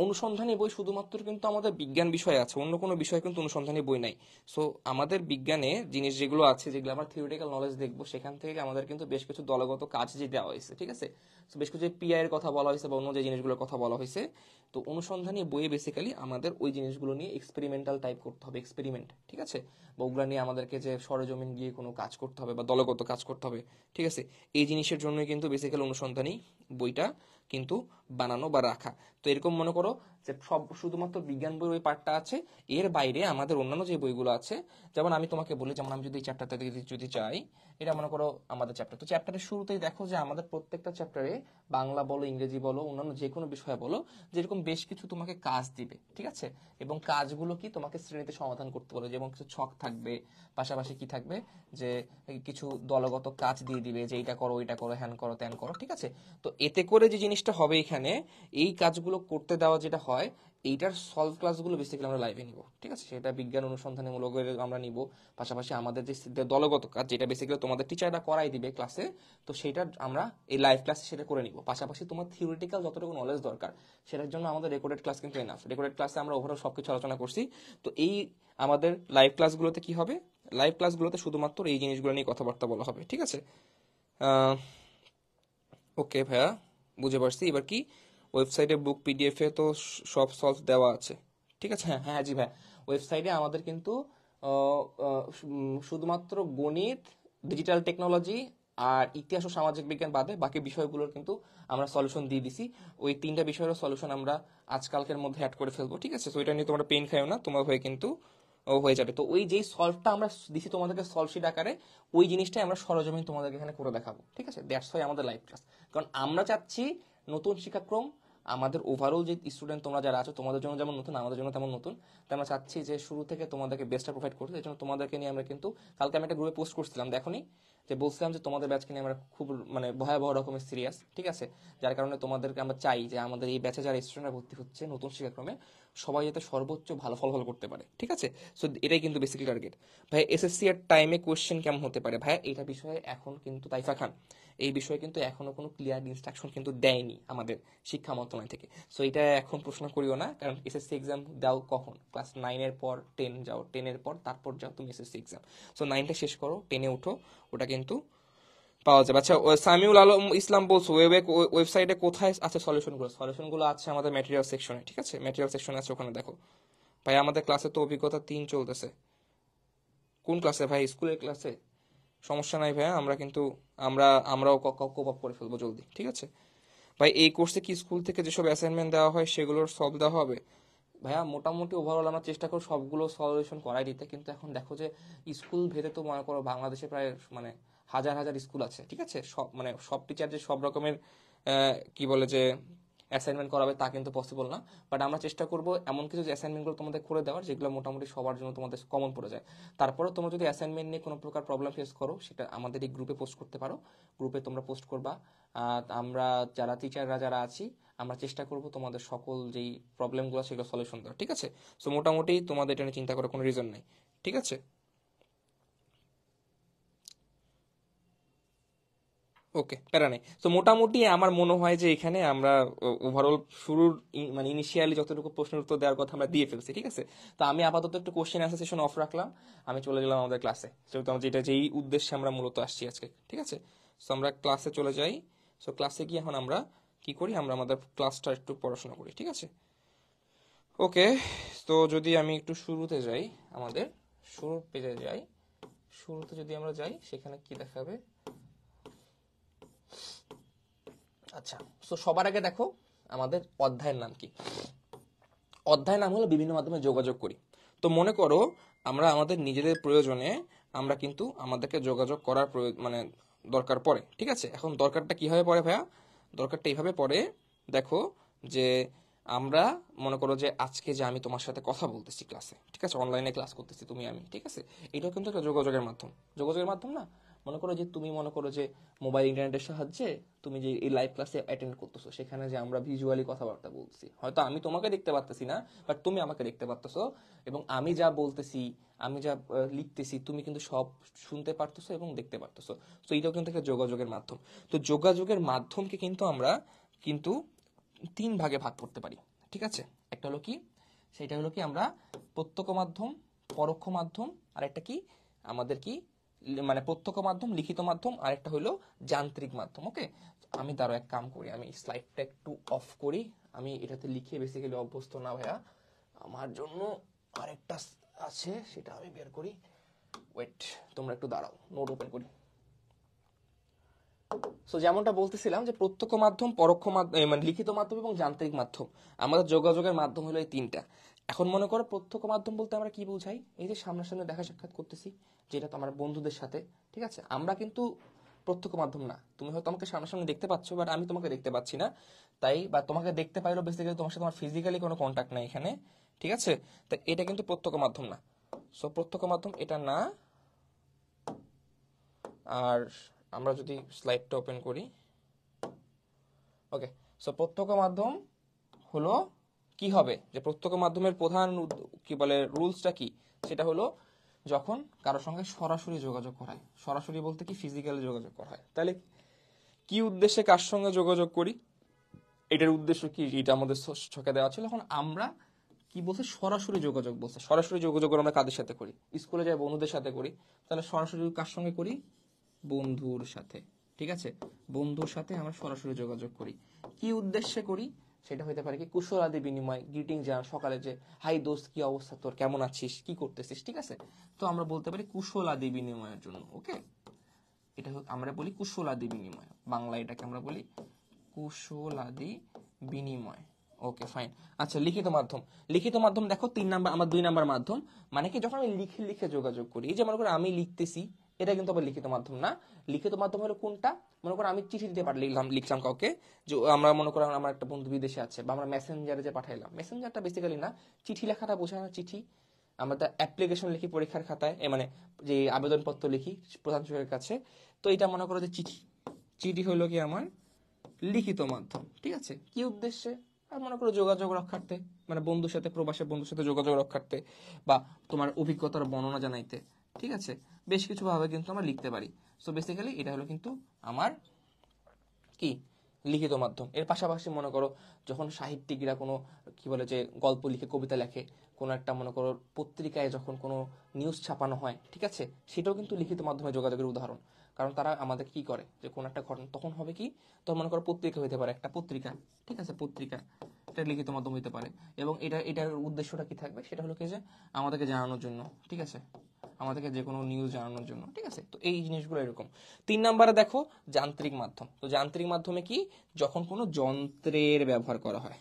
অনুসন্ধানী বই শুধুমাত্র কিন্তু আমাদের বিজ্ঞান বিষয় আছে, অন্য কোনো বিষয় কিন্তু অনুসন্ধানী বই নাই। সো আমাদের বিজ্ঞানে জিনিস যেগুলো আছে, যেগুলো আমরা থিওরিটিক্যাল নলেজ দেখবো, সেখান থেকে আমাদের কিন্তু বেশ কিছু দলগত কাজ যে দেওয়া হয়েছে, ঠিক আছে? তো বেশ কিছু পিআই এর কথা বলা হয়েছে বা অন্য যে জিনিসগুলোর কথা বলা হয়েছে। তো অনুসন্ধানী বইয়ে বেসিক্যালি আমাদের ওই জিনিসগুলো নিয়ে এক্সপেরিমেন্টাল টাইপ করতে হবে, এক্সপেরিমেন্ট, ঠিক আছে? বা ওগুলা নিয়ে আমাদেরকে যে সরেজমিন গিয়ে কোনো কাজ করতে হবে বা দলগত কাজ করতে হবে, ঠিক আছে? এই জিনিসের জন্যই কিন্তু বেসিক্যালি অনুসন্ধানী বইটা কিন্তু বানানো বা রাখা। তো এরকম মনে করো যে সব শুধুমাত্র বিজ্ঞান বই ওই পার্টটা আছে, এর বাইরে আমাদের অন্যান্য যে বইগুলো আছে, যেমন আমি তোমাকে বলি, যেমন আমি যদি এই চ্যাপ্টারটা যদি চাই, এটা মনে করো আমাদের চ্যাপ্টার। তো চ্যাপ্টারের শুরুতেই দেখো যে আমাদের প্রত্যেকটা চ্যাপ্টারে বাংলা বলো, ইংরেজি বলো, অন্যান্য যে কোনো বিষয় বলো, যেরকম বেশ কিছু তোমাকে কাজ দিবে, ঠিক আছে? এবং কাজগুলো কি তোমাকে শ্রেণীতে সমাধান করতে বলে, যেমন কিছু ছক থাকবে, পাশাপাশি কি থাকবে যে কিছু দলগত কাজ দিয়ে দিবে যে এইটা করো, ওইটা করো, হ্যান করো, ত্যান করো, ঠিক আছে? তো এতে করে যে জিনিসটা হবে এখানে, এই কাজগুলো করতে দেওয়া যেটা হয়, এইটার সলভ ক্লাসগুলো বেসিক্যালি আমরা লাইভে নিব, ঠিক আছে? সেটা বিজ্ঞান অনুসন্ধানমূলক আমরা নিব। পাশাপাশি আমাদের যে দলগত কাজ, যেটা বেসিক্যালি তোমাদের টিচাররা করাই দিবে ক্লাসে, তো সেটা আমরা এই লাইভ ক্লাসে সেটা করে নিব। পাশাপাশি তোমার থিওরিটিক্যাল যতটুকু নলেজ দরকার সেটার জন্য আমাদের রেকর্ডেড ক্লাস কিন্তু এনাফ। রেকর্ডেড ক্লাসে আমরা ওভারঅল সবকিছু আলোচনা করছি। তো এই আমাদের লাইভ ক্লাসগুলোতে কি হবে, লাইভ ক্লাসগুলোতে শুধুমাত্র এই জিনিসগুলো নিয়ে কথাবার্তা বলা হবে, ঠিক আছে? ওকে ভাইয়া, বুঝে পারছি। এবার কি ওয়েবসাইটে বুক পিডিএফ এ তো সব সলভ দেওয়া আছে, ঠিক আছে? হ্যাঁ হ্যাঁ জি ভাই, ওয়েবসাইটে আমাদের কিন্তু শুধুমাত্র গণিত, ডিজিটাল টেকনোলজি আর ইতিহাস ও সামাজিক বিজ্ঞান বাদে বাকি বিষয়গুলোর কিন্তু আমরা সলিউশন দিয়ে দিছি। ওই 3টা বিষয়ের সলিউশন আমরা আজকালকের মধ্যে অ্যাড করে ফেলবো, ঠিক আছে? তো এটা নিয়ে তোমরা পেন খাইও না, তোমার হয়ে কিন্তু হয়ে যাবে। তো ওই যেই সলভটা আমরা দিছি তোমাদেরকে সলভশিট আকারে, ওই জিনিসটাই আমরা সরজমিন তোমাদেরকে এখানে করে দেখাবো, ঠিক আছে? দ্যাটস ওয়াই আমাদের লাইভ ক্লাস। কারণ আমরা চাচ্ছি নতুন শিক্ষাক্রম, আমাদের ওভারঅল যে স্টুডেন্ট তোমরা যারা আছো তোমাদের জন্য যেমন নতুন, আমাদের জন্য তেমন নতুন। তাই আমরা চাচ্ছি যে শুরু থেকে তোমাদেরকে বেস্টটা প্রোভাইড করতে। এই জন্য তোমাদেরকে নিয়ে আমরা কিন্তু কালকে আমি একটা গ্রুপে পোস্ট করছিলাম, দেখোনি? যে বলছিলাম যে তোমাদের ব্যাচকে নিয়ে আমরা খুব মানে ভয়াবহ রকমের সিরিয়াস, ঠিক আছে? যার কারণে তোমাদেরকে আমরা চাই যে আমাদের এই ব্যাচে যারা স্টুডেন্টরা ভর্তি হচ্ছে নতুন শিক্ষাক্রমে, সবাই যাতে সর্বোচ্চ ভালো ফলাফল করতে পারে, ঠিক আছে? সো এটাই কিন্তু বেসিক্যালি টার্গেট। ভাই এসএসসি এর টাইমে কোয়েশ্চেন কেমন হতে পারে? ভাই এটা বিষয়ে এখন কিন্তু তাইফা খান, এই বিষয়ে কিন্তু এখনো কোনো ক্লিয়ার ইনস্ট্রাকশন কিন্তু দেয়নি আমাদের শিক্ষা মন্ত্রণালয় থেকে। সো এটা এখন প্রশ্ন করিও না, কারণ এসএসসি এক্সাম দাও কখন? ক্লাস 9-এর পর 10 যাও, 10-এর পর তারপর যাও তুমি এসএসসি এক্সাম। সো 9টা শেষ করো, 10-এ উঠো, ওটা কিন্তু পাওয়া যাবে। আচ্ছা, সামিউল আলম ইসলাম বলছো ওয়েবসাইটে কোথায় আছে সলিউশনগুলো আছে আমাদের ম্যাটেরিয়াল সেকশনে, ঠিক আছে? ম্যাটেরিয়াল সেকশনে আছে, ওখানে দেখো। ভাই আমাদের ক্লাসে তো অভিজ্ঞতা 3 চলতেছে। কোন ক্লাসে ভাই? স্কুলের ক্লাসে? সমস্যা নাই ভাইয়া, আমরা কিন্তু আমরাও কোপ আপ করে ফেলবো জলদি, ঠিক আছে ভাই? এই কোর্সে কি স্কুল থেকে যেসব অ্যাসাইনমেন্ট দেওয়া হয় সেগুলোর সলভ দেওয়া হবে? ভাইয়া মোটামুটি ওভারঅল আমরা চেষ্টা করব সবগুলো সলিউশন করাই দিতে, কিন্তু এখন দেখো যে স্কুল ভেদে তো মনে করো বাংলাদেশে প্রায় মানে হাজার হাজার স্কুল আছে, ঠিক আছে? সব মানে সব টিচার যে সব রকমের কি বলে যে অ্যাসাইনমেন্ট করাবে তা কিন্তু পসিবল না। বাট আমরা চেষ্টা করব এমন কিছু অ্যাসাইনমেন্টগুলো তোমাদের করে দেওয়ার যেগুলো মোটামুটি সবার জন্য তোমাদের কমন পড়ে যায়। তারপরে তোমরা যদি অ্যাসাইনমেন্ট নিয়ে কোনো প্রকার প্রবলেম ফেস করো সেটা আমাদের এই গ্রুপে পোস্ট করতে পারো, গ্রুপে তোমরা পোস্ট করবা। আমরা যারা টিচাররা যারা আছি আমরা চেষ্টা করব তোমাদের সকল যেই প্রবলেমগুলো সেগুলো সলিউশন দেওয়ার, ঠিক আছে? সো মোটামুটি তোমাদের এটা নিয়ে চিন্তা করার কোনো রিজন নেই, ঠিক আছে? ওকে, প্যারা নেই। তো মোটামুটি আমার মনে হয় যে এখানে আমরা ওভারঅল শুরুর মানে ইনিশিয়ালি যতটুকু প্রশ্নের উত্তর দেওয়ার কথা আমরা দিয়ে ফেলছি, ঠিক আছে? তো আমি আপাতত একটু কোশ্চেন অ্যান্সার সেশন অফ রাখলাম, আমি চলে গেলাম আমাদের ক্লাসে, যেহেতু আমরা যেই উদ্দেশ্যে আমরা মূলত আসছি আজকে, ঠিক আছে? সো আমরা ক্লাসে চলে যাই। সো ক্লাসে গিয়ে এখন আমরা কি করি, আমরা আমাদের ক্লাসটা একটু পড়াশোনা করি, ঠিক আছে? ওকে, তো যদি আমি একটু শুরুতে যাই, আমাদের শুরুর পেজে যাই, শুরুতে যদি আমরা যাই সেখানে কি দেখাবে? আচ্ছা, তো সবার আগে দেখো আমাদের অধ্যায়ের নাম কি। অধ্যায়ের নাম হলো বিভিন্ন মাধ্যমে যোগাযোগ করি। তো মনে করো আমরা আমাদের নিজেদের প্রয়োজনে আমরা কিন্তু আমাদেরকে যোগাযোগ করার মানে দরকার পড়ে, ঠিক আছে? এখন দরকারটা কিভাবে পড়ে ভাইয়া? দরকারটা এইভাবে পড়ে, দেখো যে আমরা মনে করো যে আজকে যে আমি তোমার সাথে কথা বলতেছি ক্লাসে, ঠিক আছে? অনলাইনে ক্লাস করতেছি তুমি আমি, ঠিক আছে? এটাও কিন্তু একটা যোগাযোগের মাধ্যম। যোগাযোগের মাধ্যম না? মনে করো যে তুমি মনে করো যে মোবাইল ইন্টারনেটের সাহায্যে তুমি যে এই লাইভ ক্লাসে অ্যাটেন্ড করতেছো, সেখানে যে আমরা ভিজুয়ালি কথাবার্তা বলছি, হয়তো আমি তোমাকে দেখতে পারতেছি না বাট তুমি আমাকে দেখতে পারতেছো, এবং আমি যা বলতেছি আমি যা লিখতেছি তুমি কিন্তু সব শুনতে পারতেছো এবং দেখতে পারতেছো। তো এটাও কিন্তু একটা যোগাযোগের মাধ্যম। তো যোগাযোগের মাধ্যমকে কিন্তু আমরা কিন্তু 3 ভাগে ভাগ করতে পারি, ঠিক আছে? একটা হলো কি, সেটা হলো কি আমরা প্রত্যক্ষ মাধ্যম, পরোক্ষ মাধ্যম, আর একটা কি আমাদের কি মানে প্রত্যক্ষ মাধ্যম, লিখিত মাধ্যম, আর একটা হলো যান্ত্রিক মাধ্যম। ওকে, আমি দাঁড়াও এক কাম করি, আমি স্লাইডটা একটু অফ করি, আমি এটাতে লিখে বেসিক্যালি অভ্যস্ত না ভাইয়া, আমার জন্য আরেকটা আছে সেটা আমি বের করি। ওয়েট, তোমরা একটু দাঁড়াও, নোট ওপেন করি। সো যেমনটা বলতেছিলাম যে প্রত্যক্ষ মাধ্যম, পরোক্ষ মাধ্যম, মানে লিখিত মাধ্যম এবং যান্ত্রিক মাধ্যম, আমাদের যোগাযোগের মাধ্যম হলো এই 3টা। এখন মনে করো প্রত্যক্ষ মাধ্যম বলতে আমরা কি বোঝাই? এই যে সামনাসামনি দেখা সাক্ষাৎ করতেছি, যেটা তো আমার বন্ধুদের সাথে, ঠিক আছে? আমরা কিন্তু প্রত্যক্ষ মাধ্যম না, তুমি হয়তো আমাকে সামনাসামনি দেখতে পাচ্ছ বাট আমি তোমাকে দেখতে পাচ্ছি না, তাই বা তোমাকে দেখতে পাইলেও বেসিক্যালি তোমার সাথে আমার ফিজিক্যালি কোনো কন্ট্যাক্ট নাই এখানে, ঠিক আছে? তাই এটা কিন্তু প্রত্যক্ষ মাধ্যম না। সো প্রত্যক্ষ মাধ্যম এটা না। আর আমরা যদি স্লাইডটা ওপেন করি, ওকে, সো প্রত্যক্ষ মাধ্যম হলো কি হবে, যে প্রত্যক্ষ মাধ্যমের প্রধান কি বলে রুলসটা কি, সেটা হলো যখন কারোর সঙ্গে সরাসরি যোগাযোগ করা হয়। সরাসরি বলতে কি, ফিজিক্যালি যোগাযোগ করা হয়। তাহলে কি উদ্দেশ্যে কার সঙ্গে যোগাযোগ করি, এটার উদ্দেশ্য কি, এটা আমাদের ছকে দেওয়া ছিল। এখন আমরা কি বলছে, সরাসরি যোগাযোগ বলছে। সরাসরি যোগাযোগ আমরা কাদের সাথে করি? স্কুলে যাই বন্ধুদের সাথে করি। তাহলে সরাসরি কার সঙ্গে করি? বন্ধুর সাথে, ঠিক আছে? বন্ধুর সাথে আমরা সরাসরি যোগাযোগ করি। কি উদ্দেশ্যে করি? সেটা হতে পারে কি কুশলাদি বিনিময়, গ্রিটিং জানান, সকালে যে হাই দোস্ত কি অবস্থা তোর, কেমন আছিস, কি করতেছিস, ঠিক আছে? তো আমরা বলতে পারি কুশলাদি বিনিময়ের জন্য। ওকে, এটা আমরা বলি কুশলাদি বিনিময়, বাংলা এটাকে আমরা বলি কুশলাদি বিনিময়। ওকে, ফাইন। আচ্ছা, লিখিত মাধ্যম। লিখিত মাধ্যম দেখো 3 নাম্বার, আমার 2 নাম্বার মাধ্যম, মানে কি যখন আমি লিখে লিখে যোগাযোগ করি। এই যে মনে করো আমি লিখতেছি, এটা কিন্তু আবার লিখিত মাধ্যম না। লিখিত মাধ্যম হলো কোনটা? মনে করো আমি চিঠি দিতে পারলাম, লিখলাম কাউকে, যে আমরা মনে করো আমার একটা বন্ধু বিদেশে আছে, বা আমরা মেসেঞ্জারে যে পাঠাইলাম, মেসেঞ্জারটা বেসিক্যালি না, চিঠি লেখাটা বোঝায় না। চিঠি আমরা অ্যাপ্লিকেশন লিখি পরীক্ষার খাতায়, মানে যে আবেদনপত্র লিখি প্রধান শিক্ষকের কাছে, তো এটা মনে করো যে চিঠি। চিঠি হলো কি আমার লিখিত মাধ্যম, ঠিক আছে? কি উদ্দেশ্যে? আর মনে করো যোগাযোগ রক্ষার্থে, মানে বন্ধুর সাথে, প্রবাসের বন্ধুর সাথে যোগাযোগ রক্ষার্থে, বা তোমার অভিজ্ঞতার বর্ণনা জানাইতে, ঠিক আছে? বেশ কিছু ভাবে কিন্তু আমরা লিখতে পারি। সো বেসিক্যালি এটা হলো কিন্তু আমার কি লিখিত মাধ্যম। এর পাশাপাশি মনে করো যখন সাহিত্যিকরা কোনো কি বলে যে গল্প লিখে, কবিতা লেখে, কোনো একটা মনে করো পত্রিকায় যখন কোনো নিউজ ছাপানো হয়, ঠিক আছে, সেটাও কিন্তু লিখিত মাধ্যমে যোগাযোগের উদাহরণ। কারণ তারা আমাদের কি করে, যে কোনো একটা ঘটনা তখন হবে কি, তখন মনে করো পত্রিকা হইতে পারে, একটা পত্রিকা, ঠিক আছে, পত্রিকা, এটা লিখিত মাধ্যম হইতে পারে। এবং এটার উদ্দেশ্যটা কি থাকবে, সেটা হলো কি যে আমাদেরকে জানানোর জন্য, ঠিক আছে, আমাদেরকে যে কোনো নিউজ জানানোর জন্য, ঠিক আছে। তো এই জিনিসগুলো এরকম। 3 নম্বরে দেখো যান্ত্রিক মাধ্যম। তো যান্ত্রিক মাধ্যমে কি, যখন কোনো যন্ত্রের ব্যবহার করা হয়,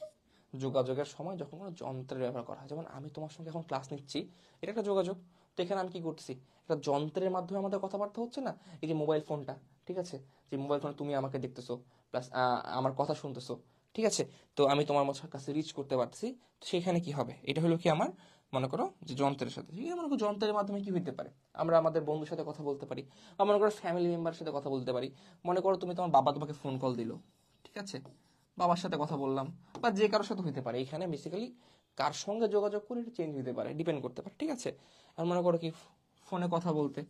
যোগাযোগের সময় যখন কোনো যন্ত্রের ব্যবহার করা হয়, যেমন আমি তোমার সঙ্গে এখন ক্লাস নিচ্ছি, এটা একটা যোগাযোগ। তো এখানে আমি কি করতেছি, একটা যন্ত্রের মাধ্যমে আমাদের কথাবার্তা হচ্ছে না, এই যে মোবাইল ফোনটা, ঠিক আছে, যে মোবাইল ফোনে তুমি আমাকে দেখতেছো, প্লাস আমার কথা শুনতেছো, ঠিক আছে, তো আমি তোমার কাছে রিচ করতে পারতেছি। তো সেখানে কি হবে, এটা হলো কি আমার মনে করো যে যন্ত্রের সাথে, ঠিক আছে, মনে করো যন্ত্রের মাধ্যমে কি হইতে পারে, আমরা আমাদের বন্ধুর সাথে কথা বলতে পারি, বা মনে করো ফ্যামিলি মেম্বারের সাথে কথা বলতে পারি। মনে করো তুমি, তোমার বাবা তোমাকে ফোন কল দিল, ঠিক আছে, বাবার সাথে কথা বললাম, বা যে কারোর সাথে হইতে পারে। এখানে বেসিক্যালি কার সঙ্গে যোগাযোগ করে এটা চেঞ্জ হতে পারে, ডিপেন্ড করতে পারে, ঠিক আছে। আর মনে করো কি ফোনে কথা বলতে,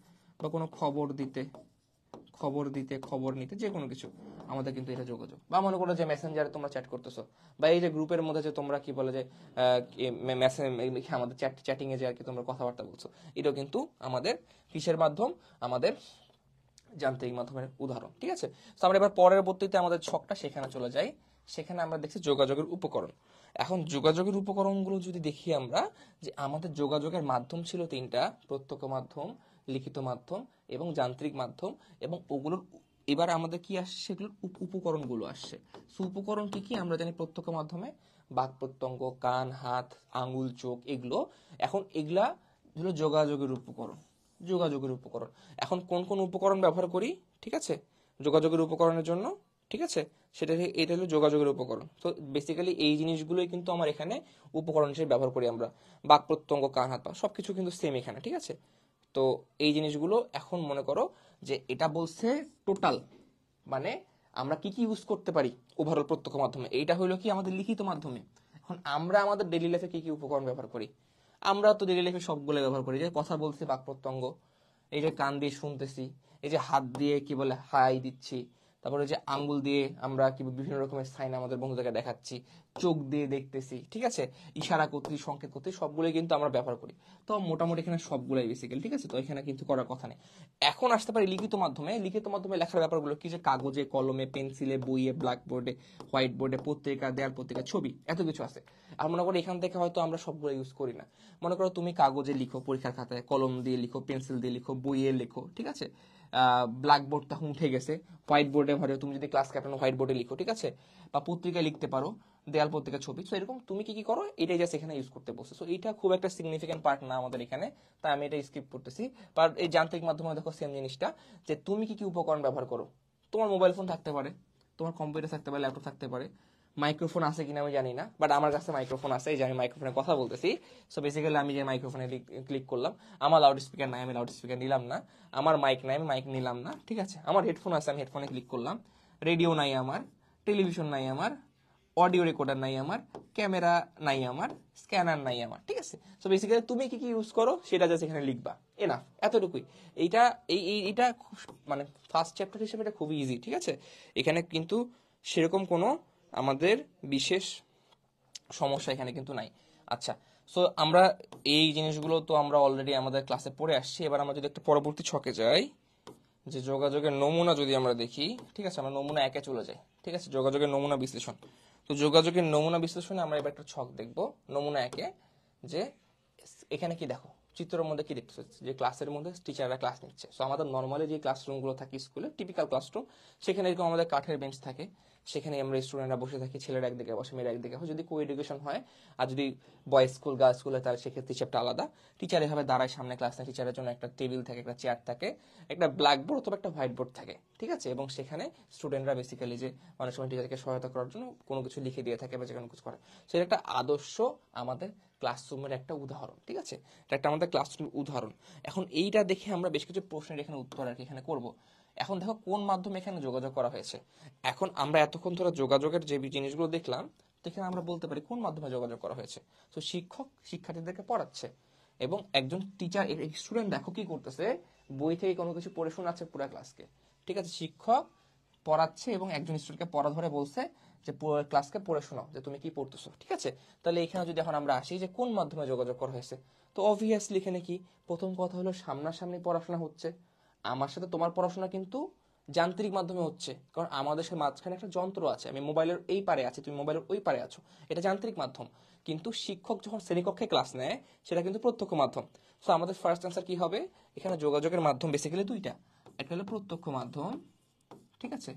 বা কোনো খবর দিতে খবর নিতে, যে কোনো কিছু, আমাদের কিন্তু এটা যোগাযোগ। বা মনে করো যে মেসেঞ্জারে তোমরা চ্যাট করতেছো, বা এই যে গ্রুপের মধ্যে যে তোমরা কি বলে যে আমাদের চ্যাটিং এ যে আর কি তোমরা কথাবার্তা বলছো, এটাও কিন্তু আমাদের কিসের মাধ্যম, আমাদের যান্ত্রিক মাধ্যমের উদাহরণ, ঠিক আছে। তো আমরা এবার পরবর্তীতে আমাদের ছকটা সেখানে চলে যাই। সেখানে আমরা দেখছি যোগাযোগের উপকরণ। এখন যোগাযোগের উপকরণগুলো যদি দেখি আমরা, যে আমাদের যোগাযোগের মাধ্যম ছিল 3টা: প্রত্যক্ষ মাধ্যম, লিখিত মাধ্যম এবং যান্ত্রিক মাধ্যম। এবং ওগুলোর এবার আমাদের কি আসছে, সেগুলোর উপকরণগুলো আসছে। উপকরণ কি কি আমরা জানি, প্রত্যক্ষ মাধ্যমে বাক প্রত্যঙ্গ, কান, হাত, আঙ্গুল, চোখ, এগুলো। এখন এগুলা হলো যোগাযোগের উপকরণ। যোগাযোগের উপকরণ। এখন কোন কোন উপকরণ ব্যবহার করি, ঠিক আছে, যোগাযোগের উপকরণের জন্য, ঠিক আছে, এটা হলো যোগাযোগের উপকরণ। তো বেসিক্যালি এই জিনিসগুলোই কিন্তু আমার এখানে উপকরণ হিসেবে ব্যবহার করি আমরা। বাক প্রত্যঙ্গ, কান, হাত, পা সবকিছু কিন্তু সেম এখানে, ঠিক আছে। তো এই জিনিসগুলো এখন মনে করো যে এটা বলছে টোটাল, মানে আমরা কি কি ইউজ করতে পারি ওভারঅল প্রত্যক্ষ মাধ্যমে, এইটা হলো কি আমাদের লিখিত মাধ্যমে। এখন আমরা আমাদের ডেইলি লাইফে কি কি উপকরণ ব্যবহার করি, আমরা তো ডেইলি লাইফে সবগুলো ব্যবহার করি। যে কথা বলছি, বাক প্রত্যঙ্গ, এই যে কান দিয়ে শুনতেছি, এই যে হাত দিয়ে কি বলে হাই দিচ্ছি, তারপরে যে আঙ্গুল দিয়ে আমরা কি বিভিন্ন রকমের সাইন আমাদের বন্ধুদেরকে দেখাচ্ছি, চোখ দিয়ে দেখতেছি, ঠিক আছে, ইশারা করতে, সংকেত করতে, সবগুলোই কিন্তু আমরা ব্যবহার করি। তো মোটামুটি এখানে সবগুলাই বেসিক্যালি, ঠিক আছে। তো এখানে কিন্তু করার কথা নেই। এখন আসতে পারি লিখিত মাধ্যমে। লিখিত মাধ্যমে লেখার ব্যাপারগুলো কি, যে কাগজে, কলমে, পেন্সিলে, বইয়ে, ব্ল্যাকবোর্ডে, হোয়াইট বোর্ডে, পত্রিকা, দেয়াল পত্রিকা, ছবি, এত কিছু আছে। আর মনে করো এখান থেকে হয়তো আমরা সবগুলো ইউজ করি না। মনে করো তুমি কাগজে লিখো পরীক্ষার খাতায়, কলম দিয়ে লিখো, পেন্সিল দিয়ে লিখো, বইয়ে লেখো, ঠিক আছে, ব্ল্যাকবোর্ড তখন উঠে গেছে, হোয়াইট বোর্ডে ভরে তুমি যদি ক্লাস ক্যাপ্টেন হোয়াইট বোর্ডে লিখো, ঠিক আছে, বা পত্রিকায় লিখতে পারো, দেয়াল পত্রিকা, ছবি। সো এরকম তুমি কি কি করো, এটাই জাস্ট এখানে ইউজ করতে বসে। সো এটা খুব একটা সিগনিফিকেন্ট পার্ট না আমাদের এখানে, তাই আমি এটা স্কিপ করতেছি। বাট এই যান্ত্রিক মাধ্যমে দেখো সেম জিনিসটা, যে তুমি কি কি উপকরণ ব্যবহার করো। তোমার মোবাইল ফোন থাকতে পারে, তোমার কম্পিউটার থাকতে পারে, ল্যাপটপ থাকতে পারে, মাইক্রোফোন আছে কিনা আমি জানি না, বাট আমার কাছে মাইক্রোফোন আছে, এই যে আমি মাইক্রোফোনে কথা বলতেছি। সো বেসিক্যালি আমি যে মাইক্রোফোনে ক্লিক করলাম, আমার লাউড স্পিকার নাই, আমি লাউড স্পিকার নিলাম না, আমার মাইক নাই, আমি মাইক নিলাম না, ঠিক আছে, আমার হেডফোন আছে, আমি হেডফোনে ক্লিক করলাম, রেডিও নাই আমার, টেলিভিশন নাই আমার, অডিও রেকর্ডার নাই আমার, ক্যামেরা নাই আমার, স্ক্যানার নাই আমার, ঠিক আছে। সো বেসিক্যালি তুমি কি কি ইউজ করো সেটা জাস্ট এখানে লিখবা, এনাফ, এতটুকুই। এইটা এইটা মানে ফার্স্ট চ্যাপ্টার হিসেবে এটা খুবই ইজি, ঠিক আছে। এখানে কিন্তু সেরকম কোনো আমাদের বিশেষ সমস্যা এখানে কিন্তু নাই। আচ্ছা, সো আমরা এই জিনিসগুলো তো আমরা অলরেডি আমাদের ক্লাসে পড়ে আসছি। এবার আমরা যদি একটা পরবর্তী ছকে যাই, যে যোগাযোগের নমুনা যদি আমরা দেখি, ঠিক আছে, আমরা নমুনা 1-এ চলে যাই, ঠিক আছে, যোগাযোগের নমুনা বিশ্লেষণ। তো যোগাযোগের নমুনা বিশ্লেষণে আমরা এবার একটা ছক দেখবো নমুনা 1-এ, যে এখানে কি দেখো, চিত্রের মধ্যে কি দেখতে হচ্ছে, যে ক্লাসের মধ্যে টিচাররা ক্লাস নিচ্ছে। সো আমাদের নর্মালি যে ক্লাসরুমগুলো থাকে স্কুলে, টিপিক্যাল ক্লাসরুম, সেখানে এরকম আমাদের কাঠের বেঞ্চ থাকে, সেখানে আমরা স্টুডেন্টরা বসে থাকি, ছেলেরা একদিকে বসে, মেয়েরা একদিকে হয়, যদি কো এডুকেশন হয়। আর যদি বয়েজ স্কুল, গার্লস স্কুল হয়, তাহলে সেক্ষেত্রে হিসাবটা আলাদা। টিচার এভাবে দাঁড়ায় সামনে ক্লাস নেয়, টিচারের জন্য একটা টেবিল থাকে, একটা চেয়ার থাকে, একটা ব্ল্যাকবোর্ড অথবা একটা হোয়াইট বোর্ড থাকে, ঠিক আছে। এবং সেখানে স্টুডেন্টরা বেসিক্যালি যে অনেক সময় টিচারকে সহায়তা করার জন্য কোনো কিছু লিখে দিয়ে থাকে বা যে কোনো কিছু করে। সেটা একটা আদর্শ আমাদের ক্লাসরুমের একটা উদাহরণ, ঠিক আছে, এটা একটা আমাদের ক্লাসরুমের উদাহরণ। এখন এইটা দেখে আমরা বেশ কিছু প্রশ্নের এখানে উত্তর আর কি এখানে করব। এখন দেখো কোন মাধ্যমে এখানে যোগাযোগ করা হয়েছে। এখন আমরা এতক্ষণ ধরে যোগাযোগের যে জিনিসগুলো দেখলাম, তো এখানে আমরা বলতে পারি কোন মাধ্যমে যোগাযোগ করা হয়েছে। তো শিক্ষক শিক্ষার্থীদেরকে পড়াচ্ছে, এবং একজন টিচার, স্টুডেন্ট দেখো কি করতেছে, বই থেকে কোনো কিছু পড়ে শোনাচ্ছে পুরো ক্লাসকে, ঠিক আছে। শিক্ষক পড়াচ্ছে এবং একজন স্টুডেন্টকে পড়া ধরে বলছে যে ক্লাসকে পড়ে শোনাও যে তুমি কি পড়তেছো, ঠিক আছে। তাহলে এখানে যদি এখন আমরা আসি যে কোন মাধ্যমে যোগাযোগ করা হয়েছে, তো অবভিয়াসলি এখানে কি প্রথম কথা হলো সামনাসামনি পড়াশোনা হচ্ছে। আমার সাথে তোমার পড়াশোনা কিন্তু যান্ত্রিক মাধ্যমে হচ্ছে, কারণ আমাদের মাঝখানে একটা যন্ত্র আছে, আমি মোবাইলের এই পারে আছি, তুমি মোবাইলের ওই পারে আছো, এটা যান্ত্রিক মাধ্যম। কিন্তু শিক্ষক যখন শ্রেণীকক্ষে ক্লাস নেয় সেটা কিন্তু প্রত্যক্ষ মাধ্যম। সো আমাদের ফার্স্ট অ্যান্সার কি হবে, এখানে যোগাযোগের মাধ্যম বেসিক্যালি দুইটা, একটা হলো প্রত্যক্ষ মাধ্যম, ঠিক আছে,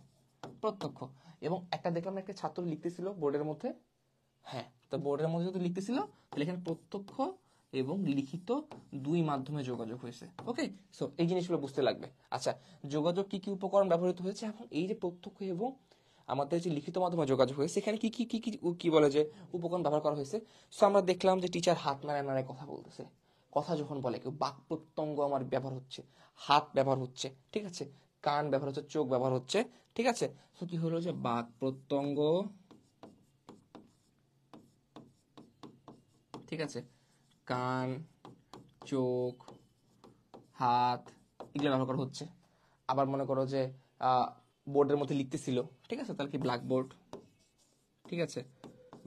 প্রত্যক্ষ, এবং একটা দেখলাম একটা ছাত্র লিখতেছিল বোর্ডের মধ্যে, হ্যাঁ, তো বোর্ডের মধ্যে যদি লিখতেছিল তাহলে এখানে প্রত্যক্ষ এবং লিখিত দুই মাধ্যমে যোগাযোগ হয়েছে। ওকে, সো এই জিনিসগুলো বুঝতে লাগবে। আচ্ছা, যোগাযোগ কি কি উপকরণ ব্যবহৃত হয়েছে, এবং এই যে প্রত্যক্ষ এবং আমাদের যে লিখিত মাধ্যমে যোগাযোগ হয়েছে এখানে কি কি কি কি কি বলে যে উপকরণ ব্যবহার করা হয়েছে। সো আমরা দেখলাম যে টিচার হাত নাড়ায় নাড়ায় কথা বলতেছে, কথা যখন বলে কেউ, বাক প্রত্যঙ্গ আমার ব্যবহার হচ্ছে, হাত ব্যবহার হচ্ছে, ঠিক আছে, কান ব্যবহার হচ্ছে, চোখ ব্যবহার হচ্ছে, ঠিক আছে। তো কি হলো যে বাক প্রত্যঙ্গ, ঠিক আছে, কান, চোখ, হাত, এগুলো ব্যবহার করা হচ্ছে। আবার মনে করো যে বোর্ডের মধ্যে লিখতেছিল, ঠিক আছে, তাহলে কি ব্ল্যাকবোর্ড, ঠিক আছে,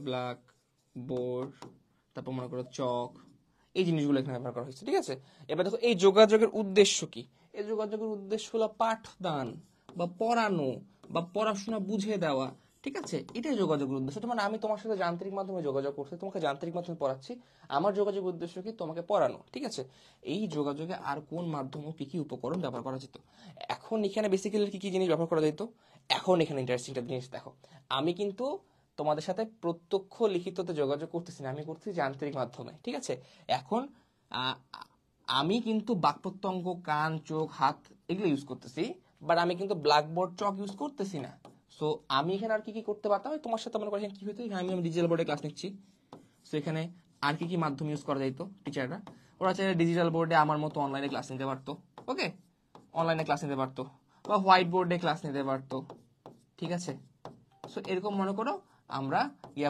ব্ল্যাক বোর্ড, তারপর মনে করো চক, এই জিনিসগুলো এখানে ব্যবহার করা হয়েছে, ঠিক আছে। এবার দেখো এই যোগাযোগের উদ্দেশ্য কি, এই যোগাযোগের উদ্দেশ্য হলো পাঠদান বা পড়ানো বা পড়াশোনা বুঝিয়ে দেওয়া, ঠিক আছে, এটাই যোগাযোগের উদ্দেশ্য। মানে আমি তোমার সাথে যান্ত্রিক মাধ্যমে যোগাযোগ করছি, তোমাকে যান্ত্রিক মাধ্যমে পড়াচ্ছি, আমার যোগাযোগের উদ্দেশ্য কি, তোমাকে পড়ানো, ঠিক আছে। এই যোগাযোগে আর কোন মাধ্যম ও কি কি উপকরণ ব্যবহার করা যেত, এখন এখানে বেসিক্যালি কি কি জিনিস ব্যবহার করা যেত। এখন এখানে ইন্টারেস্টিং একটা জিনিস দেখো, আমি কিন্তু তোমাদের সাথে প্রত্যক্ষ লিখিততে যোগাযোগ করতেছি না, আমি করতেছি যান্ত্রিক মাধ্যমে, ঠিক আছে। এখন আ- আমি কিন্তু বাকপ্রত্যঙ্গ, কান, চোখ, হাত এগুলো ইউজ করতেছি, বাট আমি কিন্তু ব্ল্যাকবোর্ড, চক ইউজ করতেছি না। সো আমি এখানে আর কি কি করতে পারতাম, তোমার সাথে মনে করেন কি হইতো, এখানে আমি ডিজিটাল বোর্ডে ক্লাস নিচ্ছি, সো এখানে আর কি কি মাধ্যম ইউজ করা যাইতো, টিচাররা ওরা চাইলে ডিজিটাল বোর্ডে আমার মতো অনলাইনে ক্লাস নিতে পারতো, ওকে, অনলাইনে ক্লাস নিতে পারতো, বা হোয়াইট বোর্ডে ক্লাস নিতে পারতো, ঠিক আছে। সো এরকম মনে করো আমরা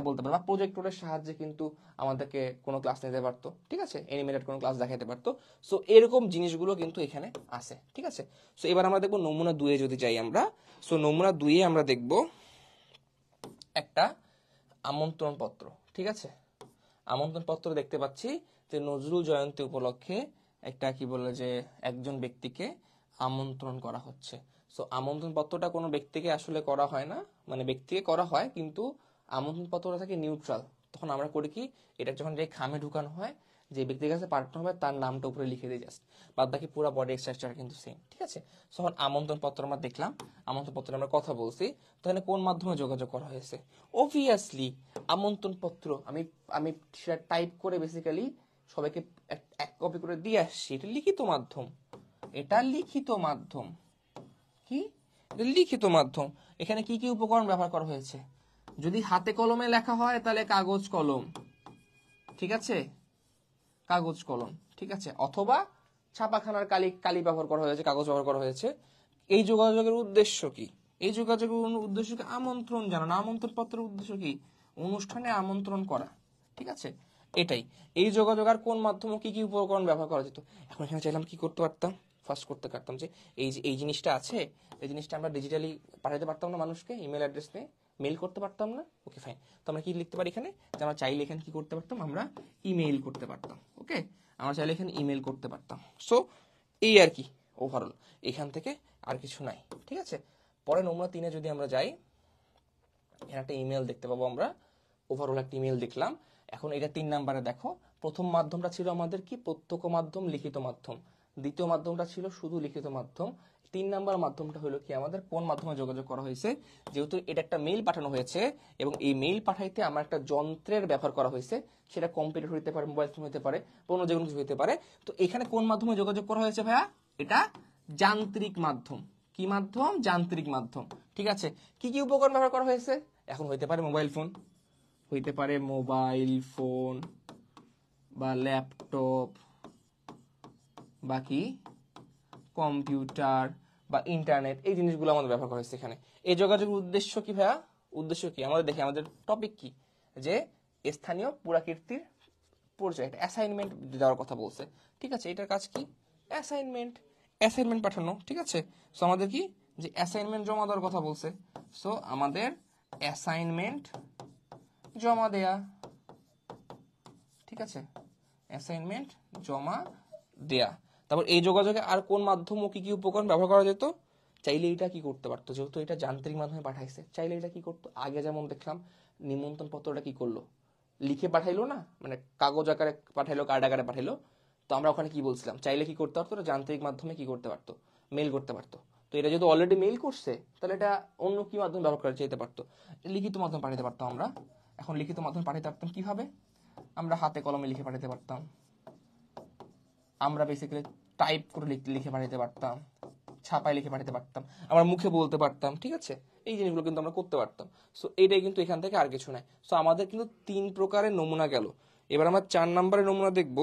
বলতে পারবো, বা প্রজেক্টরের সাহায্যে কিন্তু আমাদেরকে কোনো ক্লাস নিতে পারতো, ঠিক আছে, এনিমেটেড কোনো ক্লাস দেখাতে পারতো। সো এরকম জিনিসগুলো কিন্তু এখানে আছে, ঠিক আছে। সো এবার আমরা দেখবো নমুনা 2 এ যদি যাই আমরা, সো নমুনা 2 এ আমরা দেখব একটা আমন্ত্রণ পত্র, ঠিক আছে। আমন্ত্রণ পত্র দেখতে পাচ্ছি যে নজরুল জয়ন্তী উপলক্ষে একটা কি বলে যে একজন ব্যক্তিকে আমন্ত্রণ করা হচ্ছে। সো আমন্ত্রণ পত্রটা কোনো ব্যক্তিকে আসলে করা হয় না, মানে ব্যক্তিকে করা হয় কিন্তু আমন্ত্রণ পত্রটা থাকে নিউট্রাল। তখন আমরা করি কি, এটা যখন যে খামে ঢুকানো হয়, যে ব্যক্তির কাছে পাঠানো হবে তার নামটা উপরে লিখে দিই জাস্ট, বাদ বাকি পুরো বডি স্ট্রাকচার কিন্তু সেম, ঠিক আছে। তখন আমন্ত্রণ পত্র আমরা দেখলাম, আমন্ত্রণ পত্রে আমরা কথা বলছি, তাহলে কোন মাধ্যমে যোগাযোগ করা হয়েছে, অবভিয়াসলি আমন্ত্রণ পত্র আমি আমি সেটা টাইপ করে বেসিক্যালি সবাইকে এক কপি করে দিয়ে আসছি, এটা লিখিত মাধ্যম, এটা লিখিত মাধ্যম, কি, এটা লিখিত মাধ্যম। এখানে কি কি উপকরণ ব্যবহার করা হয়েছে, যদি হাতে কলমে লেখা হয় তাহলে কাগজ কলম, ঠিক আছে, কাগজ কলম, ঠিক আছে, অথবা ছাপাখানার কালি কালি ব্যবহার করা হয়েছে, কাগজ ব্যবহার করা হয়েছে। এই যোগাযোগের উদ্দেশ্য কি, এই যোগাযোগের উদ্দেশ্য কি, আমন্ত্রণ জানানো, আমন্ত্রণ পত্রের উদ্দেশ্য কি, অনুষ্ঠানে আমন্ত্রণ করা, ঠিক আছে, এটাই। এই যোগাযোগ আর কোন মাধ্যমে কি কি উপকরণ ব্যবহার করা যেত, এখন এখানে চাইলাম কি করতে পারতাম, ফার্স্ট করতে পারতাম যে এই যে এই জিনিসটা আছে, এই জিনিসটা আমরা ডিজিটালি পাঠাতে পারতাম না মানুষকে, ইমেল অ্যাড্রেস নিয়ে মেল করতে পারতাম না, ওকে ফাইন। তো আমরা কি লিখতে পারি এখানে, যে আমরা চাইলে এখানে কি করতে পারতাম, আমরা ইমেইল করতে পারতাম, ওকে, আমরা চাইলে এখানে ইমেল করতে পারতাম। সো এই আর কি ওভারঅল, এখান থেকে আর কিছু নাই, ঠিক আছে। পরে নমুনা 3 এ যদি আমরা যাই, এখানে একটা ইমেল দেখতে পাবো আমরা, ওভারঅল একটা ইমেল দেখলাম। এখন এটা 3 নাম্বারে দেখো, প্রথম মাধ্যমটা ছিল আমাদের কি, প্রত্যক্ষ মাধ্যম, লিখিত মাধ্যম, দ্বিতীয় মাধ্যমটা ছিল শুধু লিখিত মাধ্যম, 3 নাম্বার মাধ্যমটা হলো কি আমাদের কোন মাধ্যমে যোগাযোগ করা হয়েছে, যেহেতু এটা একটা মেইল পাঠানো হয়েছে এবং এই মেইল পাঠাইতে আমার একটা যন্ত্রের ব্যবহার করা হয়েছে, সেটা কম্পিউটার হতে পারে, মোবাইল ফোন হতে পারে, অন্য যে কোনো কিছু হতে পারে। তো এখানে কোন মাধ্যমে যোগাযোগ করা হয়েছে ভাইয়া, এটা যান্ত্রিক মাধ্যম, কি মাধ্যম, যান্ত্রিক মাধ্যম, ঠিক আছে। কি কি উপকরণ ব্যবহার করা হয়েছে, এখন হইতে পারে মোবাইল ফোন, হইতে পারে মোবাইল ফোন বা ল্যাপটপ বা কি কম্পিউটার বা ইন্টারনেট, এই জিনিসগুলো আমাদের ব্যবহার করা হয়েছে এখানে। এই যোগাযোগের উদ্দেশ্য কি ভাইয়া, উদ্দেশ্য কি আমাদের দেখি, আমাদের টপিক কি, যে স্থানীয় পুরাকীর্তির পরিচয়, একটা অ্যাসাইনমেন্ট দেওয়ার কথা বলছে, ঠিক আছে, এটার কাজ কি, অ্যাসাইনমেন্ট, অ্যাসাইনমেন্ট পাঠানো, ঠিক আছে। সো আমাদের কি যে অ্যাসাইনমেন্ট জমা দেওয়ার কথা বলছে, সো আমাদের অ্যাসাইনমেন্ট জমা দেয়া, ঠিক আছে, অ্যাসাইনমেন্ট জমা দেয়া। তারপর এই যোগাযোগে আর কোন মাধ্যম ও কি কি উপকরণ ব্যবহার করা যেত? চাইলে এটা কি করতে পারতো, যেহেতু এটা যান্ত্রিক মাধ্যমে পাঠাইছে, চাইলে এটা কি করতো, আগে যেমন দেখলাম নিমন্ত্রণ পত্রটা কি করলো, লিখে পাঠাইলো না, মানে কাগজ আকারে পাঠাইলো, কার্ড আকারে পাঠাইলো। তো আমরা ওখানে কি বলছিলাম, চাইলে কি করতে পারতো, যান্ত্রিক মাধ্যমে কি করতে পারতো, মেল করতে পারতো। তো এটা যেহেতু অলরেডি মেল করছে, তাহলে এটা অন্য কি মাধ্যমে ব্যবহার করা যেতে পারতো, লিখিত মাধ্যমে পাঠাতে পারতো আমরা। এখন লিখিত মাধ্যমে পাঠাতে পারতাম কিভাবে, আমরা হাতে কলমে লিখে পাঠাতে পারতাম, আমরা বেসিক্যালি টাইপ করে লিখে পাঠাতে পারতাম, ছাপায় লিখে পাঠাতে পারতাম, আমরা মুখে বলতে পারতাম, ঠিক আছে, এই জিনিসগুলো কিন্তু আমরা করতে পারতাম। সো এইটাই কিন্তু এখান থেকে আর কিছু নাই। সো আমাদের কিন্তু 3 প্রকারের নমুনা গেল। এবার আমরা 4 নম্বরের নমুনা দেখব,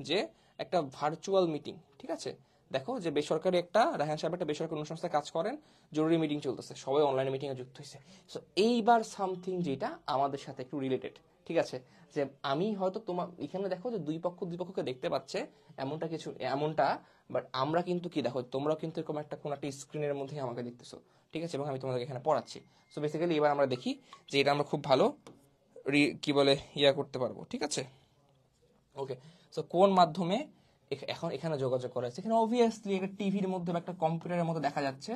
যে একটা ভার্চুয়াল মিটিং, ঠিক আছে। দেখো যে বেসরকারি একটা, রায়হান সাহেব একটা বেসরকারি অনুষ্ঠানে কাজ করেন, জরুরি মিটিং চলতেছে, সবাই অনলাইনে মিটিং এ যুক্ত হয়েছে। সো এইবার সামথিং যেটা আমাদের সাথে একটু রিলেটেড, ঠিক আছে, যে আমি হয়তো তোমার এখানে দেখো যে দুই পক্ষকে দেখতে পাচ্ছে, এমনটা কিছু, এমনটা, বাট আমরা কিন্তু কি দেখো, তোমরা কিন্তু এরকম একটা কোন একটা স্ক্রিনের মধ্যে আমাকে দেখতেছো, ঠিক আছে, এবং আমি তোমাদেরকে এখানে পড়াচ্ছি। সো বেসিক্যালি এবার আমরা দেখি যে এটা আমরা খুব ভালো কি বলে করতে পারবো, ঠিক আছে। ওকে, সো কোন মাধ্যমে এখন এখানে যোগাযোগ করা হচ্ছে, এখানে অবভিয়াসলি একটা টিভির মধ্যে বা একটা কম্পিউটারের মধ্যে দেখা যাচ্ছে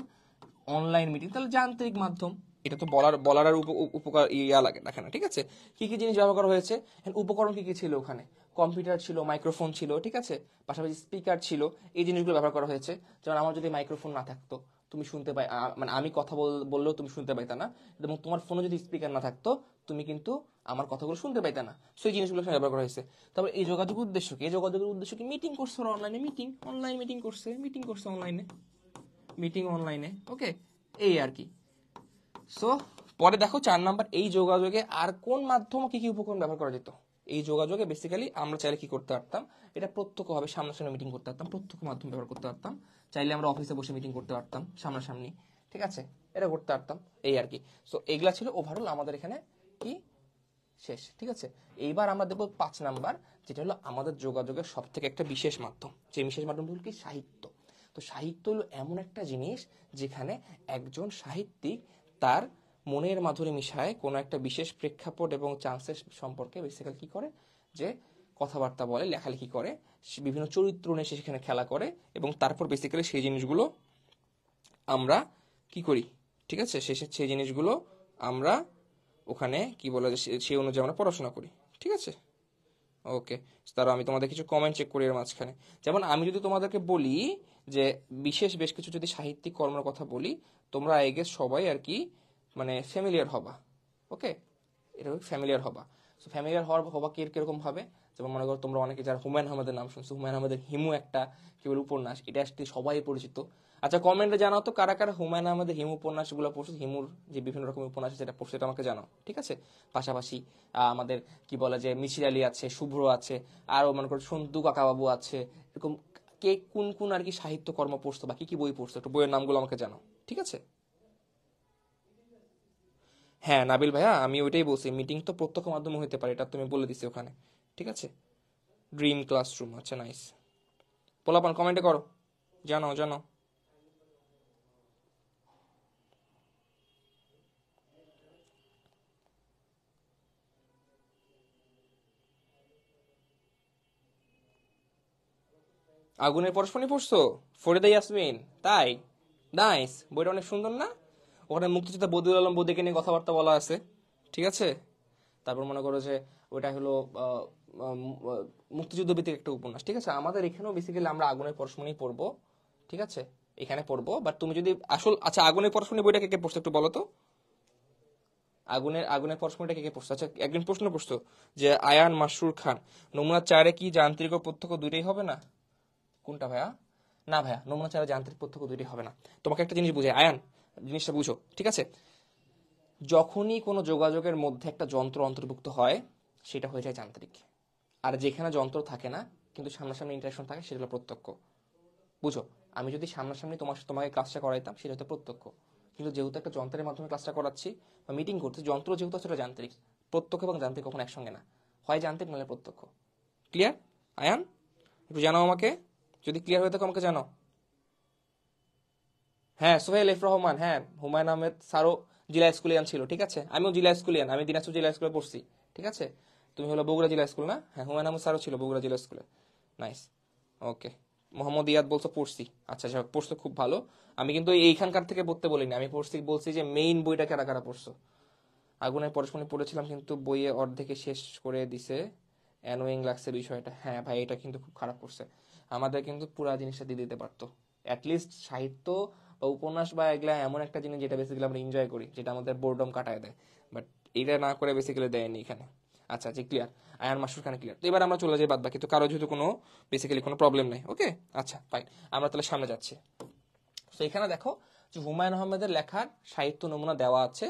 অনলাইন মিটিং, তাহলে যান্ত্রিক মাধ্যম। এটা তো বলার আর উপকার লাগে না, ঠিক আছে। কি কি জিনিস ব্যবহার করা হয়েছে, উপকরণ কি কি ছিল, ওখানে কম্পিউটার ছিল, মাইক্রোফোন ছিল, ঠিক আছে, পাশাপাশি স্পিকার ছিল, এই জিনিসগুলো ব্যবহার করা হয়েছে। যেমন আমার যদি মাইক্রোফোন না থাকতো, তুমি শুনতে পাই, মানে আমি কথা বললেও তুমি শুনতে পাইতা না, এবং তোমার ফোনে যদি স্পিকার না থাকতো, তুমি কিন্তু আমার কথাগুলো শুনতে পাইতা না। সেই জিনিসগুলো এখানে ব্যবহার করা হয়েছে। তারপর এই যোগাযোগের উদ্দেশ্য কি, এই যোগাযোগের উদ্দেশ্য কি, মিটিং করছে অনলাইনে, অনলাইন মিটিং করছে অনলাইনে, মিটিং অনলাইনে, ওকে, এই আর কি। সো পরে দেখো 4 নাম্বার, এই যোগাযোগে আর কোন মাধ্যম কি কি উপকরণ ব্যবহার করা যেত। এই যোগাযোগে বেসিক্যালি আমরা চাইলে কি করতে পারতাম, এটা প্রত্যক্ষভাবে সামনাসামনি মিটিং করতে পারতাম, প্রত্যক্ষ মাধ্যম ব্যবহার করতে পারতাম, চাইলে আমরা অফিসে বসে মিটিং করতে পারতাম সামনাসামনি, ঠিক আছে, এটা করতে পারতাম, এই আর কি। সো এগুলা ছিল ওভারঅল আমাদের এখানে কি শেষ, ঠিক আছে। এইবার আমরা দেখবো 5 নাম্বার, যেটা হলো আমাদের যোগাযোগের সব থেকে একটা বিশেষ মাধ্যম, যে বিশেষ মাধ্যমটা হলো কি, সাহিত্য। তো সাহিত্য হলো এমন একটা জিনিস যেখানে একজন সাহিত্যিক তার মনের মাধুরী মিশায় কোনো একটা বিশেষ প্রেক্ষাপট এবং চান্সের সম্পর্কে বেসিক্যালি কি করে, যে কথাবার্তা বলে, লেখালেখি করে, বিভিন্ন চরিত্র নিয়ে সে সেখানে খেলা করে, এবং তারপর বেসিক্যালি সেই জিনিসগুলো আমরা কি করি, ঠিক আছে, সেই জিনিসগুলো আমরা ওখানে কি বলে সেই অনুযায়ী আমরা পড়াশোনা করি, ঠিক আছে। ওকে, তারও আমি তোমাদের কিছু কমেন্ট চেক করি এর মাঝখানে। যেমন আমি যদি তোমাদেরকে বলি যে বিশেষ বেশ কিছু যদি সাহিত্যিক কর্মের কথা বলি, তোমরা আই গেস সবাই আর কি মানে ফ্যামিলিয়ার হবা, ওকে, এটা ফ্যামিলিয়ার হবা। সো ফ্যামিলিয়ার হবা কিরকম ভাবে, যেমন মনে করো তোমরা অনেকে যারা হুমায়ুন আহমেদের নাম শুনছো, হুমায়ুন আহমেদের হিমু একটা কি বলে উপন্যাস, এটা আসলে সবাই পরিচিত। আচ্ছা কমেন্টে জানাও তো কারা কারা হুমায়ুন আহমেদের হিমু উপন্যাসগুলো পড়ছো, হিমুর যে বিভিন্ন রকমের উপন্যাস যেটা পড়ছো, এটা আমাকে জানাও, ঠিক আছে। পাশাপাশি আমাদের কি বলে যে মিছির আলী আছে, শুভ্র আছে, আরো মনে করো সন্তু কাকাবাবু আছে, এরকম কে কোন কোন আর কি সাহিত্য কর্ম পড়ছো বা কি কি বই পড়ছো, একটু বইয়ের নামগুলো আমাকে জানাও, ঠিক আছে। হ্যাঁ নাবিল ভাইয়া, আমি ওইটাই বলছি, মিটিং তো প্রত্যক্ষ মাধ্যমে হতে পারে, এটা তুমি বলে দিছি ওখানে, ঠিক আছে। ড্রিম ক্লাসরুম, আচ্ছা নাইস। পোলাপান কমেন্টে করো, জানাও জানাও। আগুনের পরশমণি পড়ছো, ফরিদা ইয়াসমিন, তাই নাইস, বইটা অনেক সুন্দর না। ওখানে মুক্তিযোদ্ধা বদিউল আলম বদিকে নিয়ে কথাবার্তা বলা আছে, ঠিক আছে। তারপর মনে করো যে ওটা হলো মুক্তিযুদ্ধ ভিত্তিক একটা উপন্যাস, ঠিক আছে। আমাদের এখানেও বেসিক্যালি আমরা আগুনের পরশমণি পড়বো, ঠিক আছে, এখানে পড়বো। বাট তুমি যদি আসল, আচ্ছা আগুনের পরশমণি বইটা কে কে পড়ছো একটু বলো তো, আগুনের পরশমণিটা কে কে পড়ছো। আচ্ছা একদিন প্রশ্ন করছো যে আয়ান মাসরুর খান, নমুনা 4-এ কি যান্ত্রিক ও প্রত্যক্ষ দুইটাই হবে না, কোনটা ভাইয়া? না ভাইয়া, নমুনা 4-এ যান্ত্রিক প্রত্যক্ষ দুইটাই হবে না। তোমাকে একটা জিনিস বুঝাই আয়ান, জিনিসটা বুঝো, ঠিক আছে। যখনই কোনো যোগাযোগের মধ্যে একটা যন্ত্র অন্তর্ভুক্ত হয়, সেটা হয়ে যায় যান্ত্রিক। আর যেখানে যন্ত্র থাকে না কিন্তু সামনাসামনি ইন্টারাকশন থাকে, সেটা হলো প্রত্যক্ষ। বুঝো, আমি যদি সামনাসামনি তোমাকে ক্লাসটা করাইতাম, সেটা হতো প্রত্যক্ষ। কিন্তু যেহেতু একটা যন্ত্রের মাধ্যমে ক্লাসটা করাচ্ছি বা মিটিং করছি, যন্ত্র যেহেতু সেটা যান্ত্রিক, প্রত্যক্ষ এবং যান্ত্রিক কখনো একসঙ্গে না, হয় যান্ত্রিক নাহলে প্রত্যক্ষ। ক্লিয়ার আয়ান? একটু জানাও আমাকে, যদি ক্লিয়ার হয়ে থাকে আমাকে জানাও। হ্যাঁ, সোহেল এফ রহমান, হ্যাঁ হুমায়ুন আহমেদ স্যারও জিলা স্কুলিয়ান ছিল, ঠিক আছে, আমিও জিলা স্কুলিয়ান, আমি দিনাজপুর জিলা স্কুলে পড়ছি, ঠিক আছে, তুমি হলো বগুড়া জিলা স্কুল না, হ্যাঁ হুমায়ুন আহমেদ স্যারও ছিল বগুড়া জিলা স্কুলে, নাইস, ওকে। মোহাম্মদ ইয়াদ বলছো পড়ছি, আচ্ছা যাক, পড়ছো খুব ভালো। আমি কিন্তু এইখানকার থেকে পড়তে বলিনি, আমি পড়ছি, বলছি যে মেইন বইটা কারা কারা পড়ছো। আগুনের পরশমণি পড়েছিলাম কিন্তু বইয়ে অর্ধেকে শেষ করে দিছে, অ্যানোয়িং লাগছে বিষয়টা। হ্যাঁ ভাই, এটা কিন্তু খুব খারাপ করছে, আমাদের কিন্তু পুরা জিনিসটা দিয়ে দিতে পারতো। অ্যাটলিস্ট সাহিত্য বা উপন্যাস বা এগুলা এমন একটা জিনিস যেটা বেসিক্যালি আমরা এনজয় করি, যেটা আমাদের বোর্ডম কাটায় দেয়, বাট এটা না করে বেসিক্যালি দেয়নি এখানে। আচ্ছা জি, ক্লিয়ার, আয়ান মাসুর খান ক্লিয়ার। তো এবার আমরা চলে যাই বাদ বাকি, তো কারো যেহেতু কোনো বেসিক্যালি কোনো প্রবলেম নাই, ওকে আচ্ছা ফাইন, আমরা তাহলে সামনে যাচ্ছি। তো এখানে দেখো যে হুমায়ুন আহমেদের লেখার সাহিত্য নমুনা দেওয়া আছে।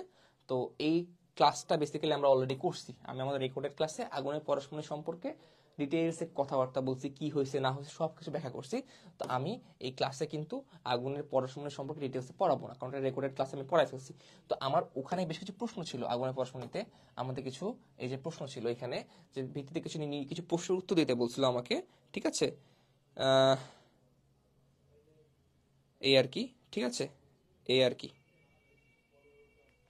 তো এই ক্লাসটা বেসিক্যালি আমরা অলরেডি করছি, আমি আমাদের রেকর্ডেড ক্লাসে আগুনের পরশমণি সম্পর্কে ডিটেইলসে কথাবার্তা বলছি, কি হয়েছে না হয়েছে সবকিছু ব্যাখ্যা করছি। তো আমি এই ক্লাসে কিন্তু আগুনের পরশমণি সম্পর্কে ডিটেইলসে পড়াবো না, কারণ এটা রেকর্ডেড ক্লাসে আমি পড়াই ফেলছি। তো আমার ওখানে বেশ কিছু প্রশ্ন ছিল আগুনের পরশমণিতে, আমাদের কিছু এই যে প্রশ্ন ছিল এখানে, যে ভিত্তিতে কিছু কিছু প্রশ্নের উত্তর দিতে বলছিল আমাকে, ঠিক আছে, এই আর কি, ঠিক আছে, এই আর কি,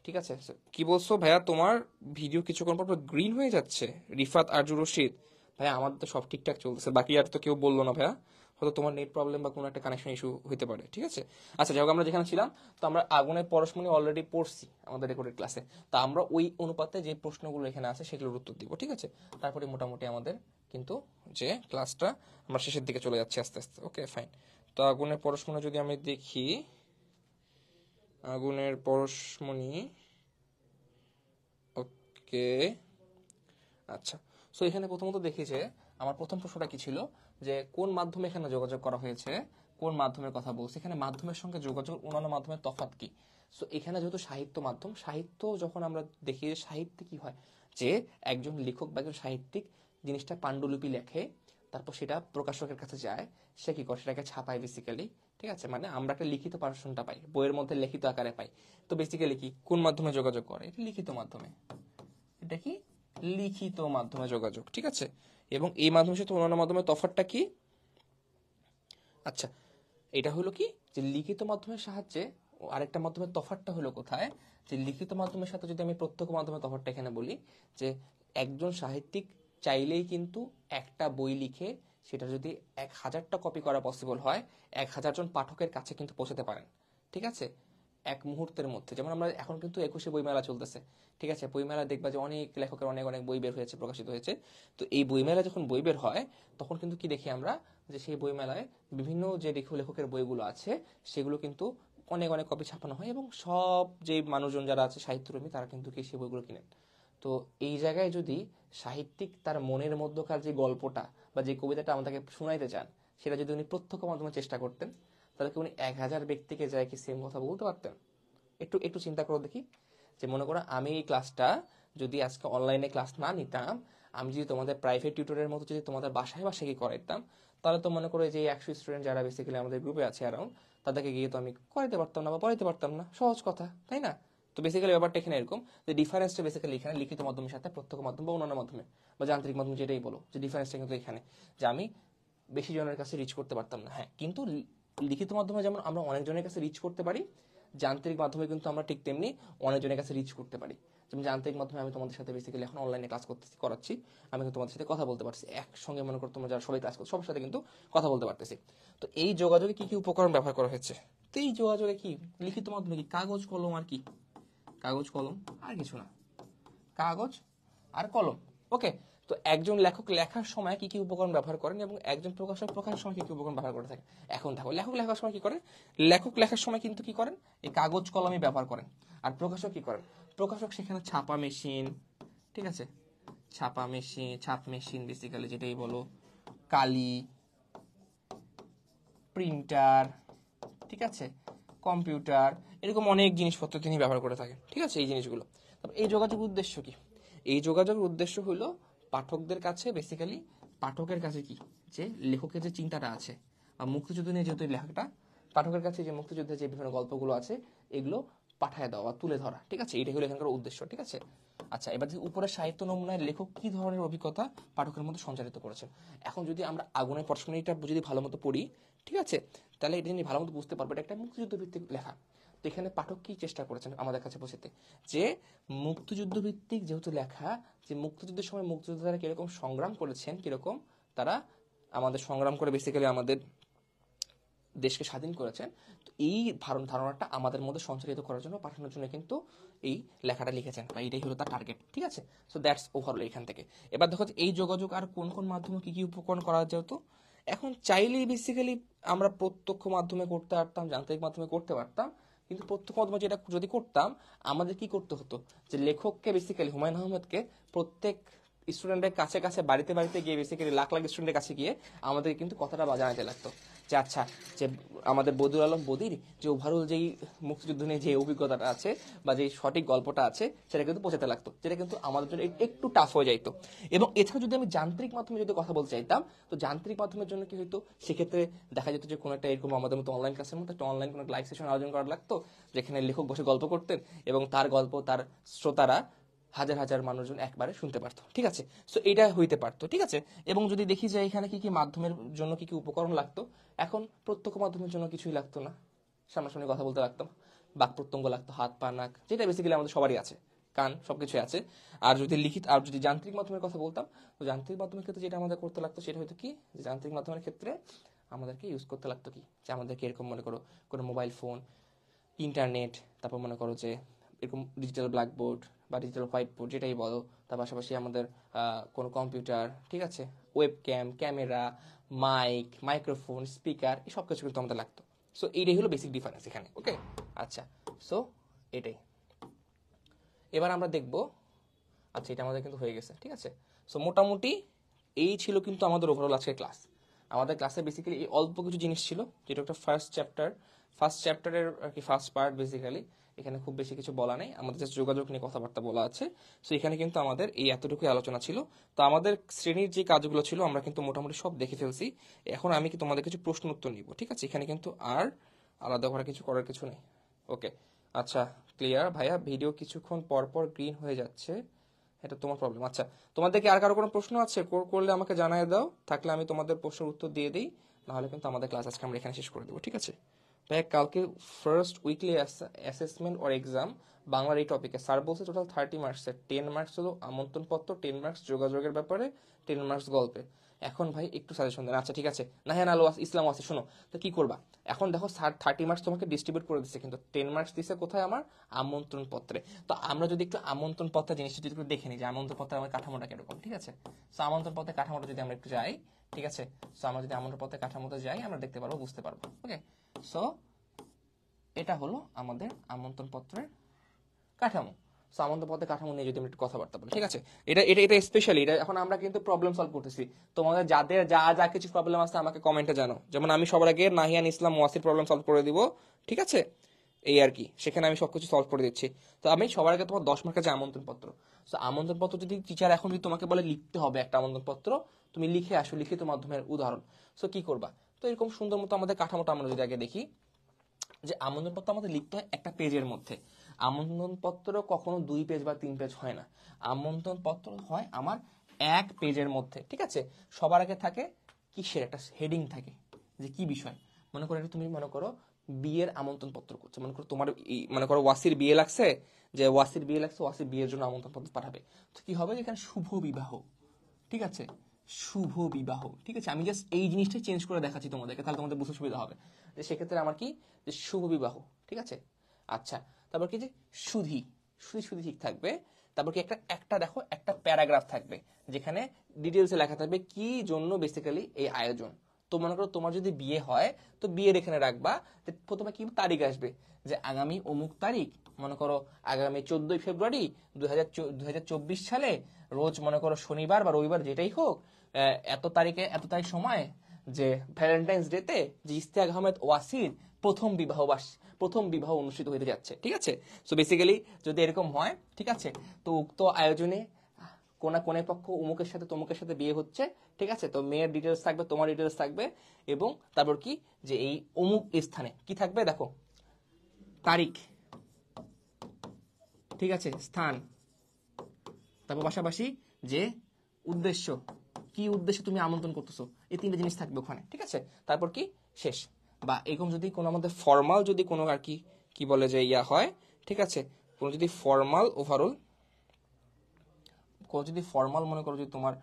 ঠিক আছে। কি বলছো ভাইয়া, তোমার ভিডিও কিছুক্ষণ পর গ্রিন হয়ে যাচ্ছে? রিফাত আরজু রশিদ, ভাইয়া আমার তো সব ঠিকঠাক চলতেছে, বাকি আর তো কেউ বললো না ভাইয়া, হয়তো তোমার নেট প্রবলেম বা কোনো একটা কানেকশন ইস্যু হতে পারে, ঠিক আছে। আচ্ছা যাই হোক, আমরা যেখানে ছিলাম, তো আমরা আগুনের পরশমণি অলরেডি পড়ছি আমাদের রেকর্ডেড ক্লাসে। তো আমরা ওই অনুপাতে যে প্রশ্নগুলো এখানে আছে সেগুলোর উত্তর দিব, ঠিক আছে। তারপরে মোটামুটি আমাদের কিন্তু যে ক্লাসটা আমরা শেষের দিকে চলে যাচ্ছি আস্তে আস্তে, ওকে ফাইন। তো আগুনের পরশমণি যদি আমি দেখি, আগুনের পরশমণি, ওকে আচ্ছা। সো এখানে প্রথমত দেখি যে আমার প্রথম প্রশ্নটা কি ছিল, যে কোন মাধ্যমে এখানে যোগাযোগ করা হয়েছে, কোন মাধ্যমের কথা বলছে, এখানে মাধ্যমের সঙ্গে যোগাযোগ অন্যান্য মাধ্যমের তফাৎ কি। সো এখানে যেহেতু সাহিত্য মাধ্যম, সাহিত্য যখন আমরা দেখি যে সাহিত্যে কি হয়, যে একজন লেখক বা একজন সাহিত্যিক জিনিসটা পাণ্ডুলিপি লেখে, তারপর সেটা প্রকাশকের কাছে যায়, সে কি করে সেটাকে ছাপায় বেসিক্যালি, ঠিক আছে, মানে আমরা একটা লিখিত ভার্সনটা পাই, বইয়ের মধ্যে লিখিত আকারে পাই। তো বেসিক্যালি কি, কোন মাধ্যমে যোগাযোগ করে, এটা লিখিত মাধ্যমে, এটা কি লিখিত মাধ্যমে যোগাযোগ, ঠিক আছে। এবং এই মাধ্যমের সাথে অন্যান্য মাধ্যমের তফাৎটা কি, আচ্ছা এটা হলো কি, যে লিখিত মাধ্যমের সাহায্যে আরেকটা মাধ্যমের তফাৎটা হলো কোথায়, যে লিখিত মাধ্যমের সাথে যদি আমি প্রত্যক্ষ মাধ্যমের তফাৎটা এখানে বলি, যে একজন সাহিত্যিক চাইলেই কিন্তু একটা বই লিখে সেটা যদি 1000টা কপি করা পসিবল হয়, 1000 জন পাঠকের কাছে কিন্তু পৌঁছাতে পারেন, ঠিক আছে, এক মুহূর্তের মধ্যে। যেমন আমরা এখন কিন্তু 21শে বইমেলা চলতেছে, ঠিক আছে, বইমেলা দেখবা যে অনেক লেখকের অনেক অনেক বই বের হয়েছে, প্রকাশিত হয়েছে। তো এই বইমেলা যখন বই বের হয়, তখন কিন্তু কি দেখি আমরা, যে সেই বইমেলায় বিভিন্ন যে লেখকের বইগুলো আছে সেগুলো কিন্তু অনেক অনেক কপি ছাপানো হয়, এবং সব যে মানুষজন যারা আছে সাহিত্যপ্রেমী তারা কিন্তু কি সেই বইগুলো কিনেন। তো এই জায়গায় যদি সাহিত্যিক তার মনের মধ্যকার যে গল্পটা বা যে কবিতাটা আমাদেরকে শোনাইতে চান, সেটা যদি উনি প্রত্যক্ষ মাধ্যমে চেষ্টা করতেন, তাহলে কি উনি 1000 ব্যক্তিকে যায় কি সেম কথা বলতে পারতেন? একটু একটু চিন্তা করো দেখি, যে মনে করো আমি এই ক্লাসটা যদি আজকে অনলাইনে ক্লাস না নিতাম, আমি যদি তোমাদের প্রাইভেট টিউটরের মতো যদি তোমাদের বাসায় বাসায় কি করাইতাম, তাহলে তো মনে করো যে 100 স্টুডেন্ট যারা বেসিক্যালি আমাদের গ্রুপে আছে অ্যারাউন্ড, তাদেরকে গিয়ে তো আমি করাইতে পারতাম না বা পড়াইতে পারতাম না, সহজ কথা তাই না? তো বেসিক্যালি ব্যাপারটা এখানে এরকম, যে ডিফারেন্সটা বেসিক্যালি এখানে লিখিত মাধ্যমের সাথে প্রত্যক্ষ মাধ্যম বা অন্যান্য মাধ্যমে বা যান্ত্রিক মাধ্যম যেটাই বলো, যে ডিফারেন্সটা কিন্তু এখানে, যে আমি বেশি জনের কাছে রিচ করতে পারতাম না, হ্যাঁ, কিন্তু লিখিত মাধ্যমে যেমন আমরা অনেকজনের কাছে রিচ করতে পারি, যান্ত্রিক মাধ্যমে কিন্তু আমরা ঠিক তেমনি অনেকজনের কাছে রিচ করতে পারি। যেমন যান্ত্রিক মাধ্যমে আমি তোমাদের সাথে বেসিক্যালি এখন অনলাইনে ক্লাস করাচ্ছি, আমি কিন্তু তোমাদের সাথে কথা বলতে পারছি, একসঙ্গে মনে করো তোমরা যারা সবাই ক্লাস করছো সবার সাথে কিন্তু কথা বলতে পারতেছি। তো এই যোগাযোগে কি কি উপকরণ ব্যবহার করা হয়েছে? তো এই যোগাযোগে কি লিখিত মাধ্যমে কি কাগজ কলম, আর কি কাগজ কলম, আর কিছু না, কাগজ আর কলম, ওকে। তো একজন লেখক লেখার সময় কি কি উপকরণ ব্যবহার করেন এবং একজন প্রকাশক প্রকাশের সময় কি কি উপকরণ ব্যবহার করে থাকেন। এখন দেখো, লেখক লেখার সময় কি করেন, লেখক লেখার সময় কিন্তু কি করেন, এই কাগজ কলমই ব্যবহার করেন। আর প্রকাশক কি করেন, প্রকাশক সেখানে ছাপা মেশিন, ঠিক আছে, ছাপা মেশিন, ছাপ মেশিন বেসিক্যালি যেটাই বলো, কালি, প্রিন্টার, ঠিক আছে, কম্পিউটার, এরকম অনেক জিনিসপত্র তিনি ব্যবহার করে থাকেন, ঠিক আছে, এই জিনিসগুলো। তবে এই যোগাযোগের উদ্দেশ্য কি, এই যোগাযোগের উদ্দেশ্য হলো পাঠকদের কাছে বেসিক্যালি, পাঠকের কাছে কি, যে লেখকের যে চিন্তাটা আছে বা মুক্তিযুদ্ধ নিয়ে যেহেতু এই লেখাটা, পাঠকের কাছে যে মুক্তিযুদ্ধের যে বিভিন্ন গল্পগুলো আছে এগুলো পাঠায় দেওয়া বা তুলে ধরা, ঠিক আছে, এইটাই হলো এখানকার উদ্দেশ্য, ঠিক আছে। আচ্ছা, এবার যে উপরে সাহিত্য নমুনায় লেখক কি ধরনের অভিজ্ঞতা পাঠকের মধ্যে সঞ্চারিত করেছেন। এখন যদি আমরা আগুনের পরশমণিটা যদি ভালো মতো পড়ি, ঠিক আছে, তাহলে এটা জিনিস ভালো মতো বুঝতে পারবো এটা একটা মুক্তিযুদ্ধ ভিত্তিক লেখা। তো এখানে পাঠক কি চেষ্টা করেছেন আমাদের কাছে বোঝাতে, যে মুক্তিযুদ্ধ ভিত্তিক যেহেতু লেখা, যে মুক্তিযুদ্ধের সময় মুক্তিযোদ্ধারা কিরকম সংগ্রাম করেছেন, কিরকম তারা আমাদের সংগ্রাম করে বেসিক্যালি আমাদের দেশকে স্বাধীন করেছেন। তো এই ধারণাটা আমাদের মধ্যে সঞ্চারিত করার জন্য, পাঠানোর জন্য কিন্তু এই লেখাটা লিখেছেন, বা এটাই হলো তার টার্গেট। ঠিক আছে, সো দ্যাটস ওভারঅল এখান থেকে। এবার দেখো যে এই যোগাযোগ আর কোন কোন মাধ্যমে কি কি উপকরণ করা যেত। এখন চাইলেই বেসিক্যালি আমরা প্রত্যক্ষ মাধ্যমে করতে পারতাম, যান্ত্রিক মাধ্যমে করতে পারতাম, কিন্তু প্রত্যক্ষ মাধ্যমে যেটা যদি করতাম, আমাদের কি করতে হতো, যে লেখককে বেসিক্যালি হুমায়ুন আহমেদকে প্রত্যেক স্টুডেন্টের কাছে কাছে বাড়িতে বাড়িতে গিয়ে বেসিক্যালি লাখ লাখ স্টুডেন্টের কাছে গিয়ে আমাদের কিন্তু কথাটা জানাতে লাগতো, যে আচ্ছা, যে আমাদের বদিউল আলম বদির যে ওভারঅল যেই মুক্তিযুদ্ধ নিয়ে যে অভিজ্ঞতাটা আছে বা যে সঠিক গল্পটা আছে সেটা কিন্তু পৌঁছাতে লাগতো, যেটা কিন্তু আমাদের জন্য একটু টাফ হয়ে যাইতো। এবং এছাড়া যদি আমি যান্ত্রিক মাধ্যমে যদি কথা বলতে চাইতাম, তো যান্ত্রিক মাধ্যমের জন্য কি হইতো, সেক্ষেত্রে দেখা যেত যে কোনো একটা এরকম আমাদের মতো অনলাইন ক্লাসের মতো একটা অনলাইন কোনো লাইভ সেশন আয়োজন করা লাগতো, যেখানে লেখক বসে গল্প করতেন এবং তার গল্প তার শ্রোতারা হাজার হাজার মানুষজন একবারে শুনতে পারতো। ঠিক আছে, সো এটা হইতে পারতো। ঠিক আছে, এবং যদি দেখি যে এখানে কি কি মাধ্যমের জন্য কি কি উপকরণ লাগতো, এখন প্রত্যক্ষ মাধ্যমের জন্য কিছুই লাগতো না, সামনাসামনি কথা বলতে লাগতো, বাক প্রত্যঙ্গ লাগতো, হাত পা নাক, যেটা বেসিক্যালি আমাদের সবারই আছে, কান, সবকিছু আছে। আর যদি লিখিত, আর যদি যান্ত্রিক মাধ্যমের কথা বলতাম, তো যান্ত্রিক মাধ্যমের ক্ষেত্রে যেটা আমাদের করতে লাগতো সেটা হয়তো কি, যে যান্ত্রিক মাধ্যমের ক্ষেত্রে আমাদেরকে ইউজ করতে লাগতো কি, যে আমাদেরকে এরকম মনে করো কোনো মোবাইল ফোন, ইন্টারনেট, তারপর মনে করো যে এরকম ডিজিটাল ব্ল্যাকবোর্ড বা ডিজিটাল হোয়াইট বোর্ড যেটাই বলো, তার পাশাপাশি আমাদের কোনো কম্পিউটার, ঠিক আছে, web cam, camera, mic, microphone, speaker, এই সব কিছু কিন্তু আমাদের লাগতো। সো এইটাই হলো বেসিক ডিফারেন্স এখানে। ওকে, আচ্ছা, সো এটাই। এবার আমরা দেখব, আচ্ছা এটা আমাদের কিন্তু হয়ে গেছে। ঠিক আছে, সো মোটামুটি এই ছিল কিন্তু আমাদের ওভারঅল আজকের ক্লাস। আমাদের ক্লাসে বেসিক্যালি এই অল্প কিছু জিনিস ছিল, যেটা একটা ফার্স্ট চ্যাপ্টারের আর কি ফার্স্ট পার্ট। বেসিক্যালি এখানে খুব বেশি কিছু বলা নেই, আমাদের জাস্ট যোগাযোগ নিয়ে কথাবার্তা বলা আছে। সো এখানে কিন্তু আমাদের এই এতটুকুই আলোচনা ছিল। তো আমাদের শ্রেণীর যে কাজগুলো ছিল আমরা কিন্তু মোটামুটি সব দেখে ফেলছি। এখন আমি কি তোমাদের কিছু প্রশ্ন উত্তর নিব। ঠিক আছে, এখানে কিন্তু আর আলাদা করে কিছু করার কিছু নেই। ওকে, আচ্ছা, ক্লিয়ার ভাইয়া। ভিডিও কিছুক্ষণ পর পর গ্রিন হয়ে যাচ্ছে, এটা তোমার প্রবলেম। আচ্ছা, তোমাদেরকে আর কারো কোনো প্রশ্ন আছে করলে আমাকে জানায় দাও, থাকলে আমি তোমাদের প্রশ্নের উত্তর দিয়ে দিই, নাহলে কিন্তু আমাদের ক্লাস আজকে আমরা এখানে শেষ করে দেবো। ঠিক আছে ভাইয়া, কালকে ফার্স্ট উইকলি অ্যাসেসমেন্ট ওর এক্সাম বাংলার এই টপিকে স্যার বলছে টোটাল 30 মার্কসের 10 মার্কস হলো আমন্ত্রণ পত্র, 10 মার্কস যোগাযোগের ব্যাপারে, 10 মার্কস গল্পে। এখন ভাই একটু সাজেশন দেন। আচ্ছা ঠিক আছে, না হ্যাঁ আলো ইসলাম আছে, শোনো তো কি করবা এখন, দেখো স্যার 30 মার্কস তোমাকে ডিস্ট্রিবিউট করে দিচ্ছে, কিন্তু 10 মার্কস দিচ্ছে কোথায়, আমার আমন্ত্রণ পত্রে। তো আমরা যদি একটু আমন্ত্রণ পত্রের জিনিসটা যদি একটু দেখে নিই, যে আমন্ত্রণ পত্রের আমার কাঠামোটা কিরকম। ঠিক আছে, সো আমন্ত্রণ পত্রের কাঠামোটা যদি আমরা একটু যাই, ঠিক আছে, সো আমরা যদি আমন্ত্রণ পত্রের কাঠামোতে যাই, আমরা দেখতে পারবো, বুঝতে পারবো। ওকে, সো এটা হলো আমাদের আমন্ত্রণ পত্রের কাঠামো। সো আমন্ত্রণ পত্রের কাঠামো নিয়ে যদি আমরা একটু কথাবার্তা বলি। ঠিক আছে, এটা স্পেশালি, এটা এখন আমরা কিন্তু প্রবলেম সলভ করতেছি। তোমাদের যাদের যা যা কিছু প্রবলেম আছে আমাকে কমেন্টে জানো, যেমন আমি সবার আগে নাহিয়ান ইসলাম ওয়াসির প্রবলেম সলভ করে দিব। ঠিক আছে, এই আর কি, সেখানে আমি সবকিছু সলভ করে দিচ্ছি। তো আমি সবার আগে তোমার 10 মার্কের যে আমন্ত্রণ পত্র, সো আমন্ত্রণ পত্র যদি টিচার এখন যদি তোমাকে বলে লিখতে হবে একটা আমন্ত্রণ পত্র, তুমি লিখে আসো, লিখিত মাধ্যমের উদাহরণ। সো কি করবা, তো এরকম সুন্দর মতো আমাদের কাঠামোটা আমরা যদি আগে দেখি, যে আমন্ত্রণপত্র আমাদের লিখতে হয় একটা পেজের মধ্যে। আমন্ত্রণপত্র কখনো 2 পেজ বা 3 পেজ হয় না, আমন্ত্রণপত্র হয় আমার 1 পেজের মধ্যে। ঠিক আছে, সবার আগে থাকে কিসের একটা হেডিং থাকে, যে কি বিষয়। মনে করো তুমি মনে করো বিয়ের আমন্ত্রণ পত্র করছো, মনে করো তোমার মনে করো ওয়াসির বিয়ে লাগছে, যে ওয়াসির বিয়ে লাগছে, ওয়াসির বিয়ের জন্য আমন্ত্রণ পত্র পাঠাবে। তো কি হবে, এখানে শুভ বিবাহ। ঠিক আছে, শুভ বিবাহ। ঠিক আছে, আমি জাস্ট এই জিনিসটা চেঞ্জ করে দেখাচ্ছি তোমাদেরকে, তাহলে তোমাদের বুঝতে সুবিধা হবে। যে সেক্ষেত্রে আমার কি, যে শুভ বিবাহ। ঠিক আছে, আচ্ছা, তারপর কি, যে সুধি, সুধি সুধি ঠিক থাকবে। তারপর কি একটা একটা দেখো একটা প্যারাগ্রাফ থাকবে, যেখানে ডিটেলসে লেখা থাকবে কি জন্য বেসিক্যালি এই আয়োজন। তো মনে করো তোমার যদি বিয়ে হয়, তো বিয়ের এখানে রাখবা, যে প্রথমে কি তারিখ আসবে, যে আগামী অমুক তারিখ, মনে করো আগামী 14ই ফেব্রুয়ারি 2024 সালে, রোজ মনে করো শনিবার বা রবিবার যেটাই হোক, এত তারিখে এত তারিখ সময়, যে ভ্যালেন্টাইন্স ডেতে যে ইশতিয়াক আহমেদ ওয়াসির প্রথম বিবাহ অনুষ্ঠিত হতে যাচ্ছে। ঠিক আছে, সো বেসিক্যালি যদি এরকম হয়, ঠিক আছে, তো উক্ত আয়োজনে কোনে পক্ষ অমুকের সাথে তমুকের সাথে বিয়ে হচ্ছে। ঠিক আছে, তো মেয়ের ডিটেলস থাকবে, তোমার ডিটেলস থাকবে, এবং তারপর কি, যে এই অমুক স্থানে কি থাকবে, দেখো তারিখ, ঠিক আছে, স্থান, তারপর পাশাপাশি যে উদ্দেশ্য, কি উদ্দেশ্যে তুমি আমন্ত্রণ করতেছো, এই 3টে জিনিস থাকবে ওখানে। ঠিক আছে, তারপর কি শেষ, বা এরকম যদি কোনো আমাদের ফর্মাল যদি কোনো আর কি কি বলে যে ইয়া হয়, ঠিক আছে, কোনো যদি ফর্মাল ওভারঅল কোনো যদি ফর্মাল মনে করো যদি তোমার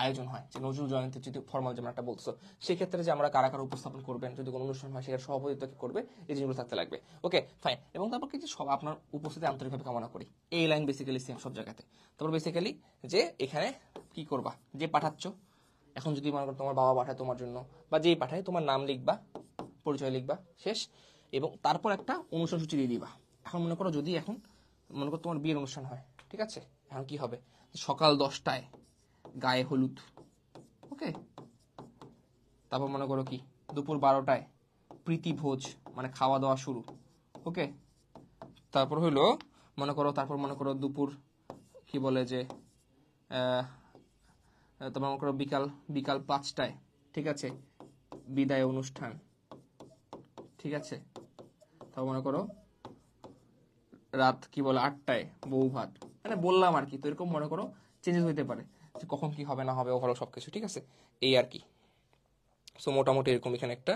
আয়োজন হয়, যে নজরুল জয়ন্তী যদি ফর্মাল যেমন একটা বলছো, সেক্ষেত্রে যে আমরা কারা কারা উপস্থাপন করবেন, যদি কোনো অনুষ্ঠান হয় সেখানে সভাপতিত্ব কে করবে, এই জিনিসগুলো থাকতে লাগবে। Okay fine. এবং তারপর কি যে সব আপনার উপস্থিতি আন্তরিকভাবে কামনা করি, এই লাইন বেসিক্যালি সেম সব জায়গাতে। তারপর বেসিক্যালি যে এখানে কি করবা, যে পাঠাচ্ছ, এখন যদি মনে করো তোমার বাবা পাঠায় তোমার জন্য, বা যেই পাঠায় তোমার নাম লিখবা, পরিচয় লিখবা, শেষ। এবং তারপর একটা অনুষ্ঠান সূচি দিয়ে দিবা। এখন মনে করো যদি এখন মনে করো তোমার বিয়ের অনুষ্ঠান হয়, ঠিক আছে, এখন কি হবে, সকাল 10টায় গায়ে হলুদ, ওকে, তারপর মনে করো কি দুপুর 12টায় প্রীতি ভোজ, মানে খাওয়া দাওয়া শুরু, ওকে, তারপর হইলো তারপর মনে করো দুপুর কি বলে যে তোমার মনে করো বিকাল বিকাল 5টায়, ঠিক আছে, বিদায় অনুষ্ঠান, ঠিক আছে, তারপর মনে করো রাত কি বলে 8টায় বউ ভাত, মানে বললাম আর কি। তো এরকম মনে করো চেঞ্জেস হইতে পারে যে কখন কি হবে না হবে, ওভারঅল সবকিছু, ঠিক আছে, এই আর কি। সো মোটামুটি এরকম এখানে একটা।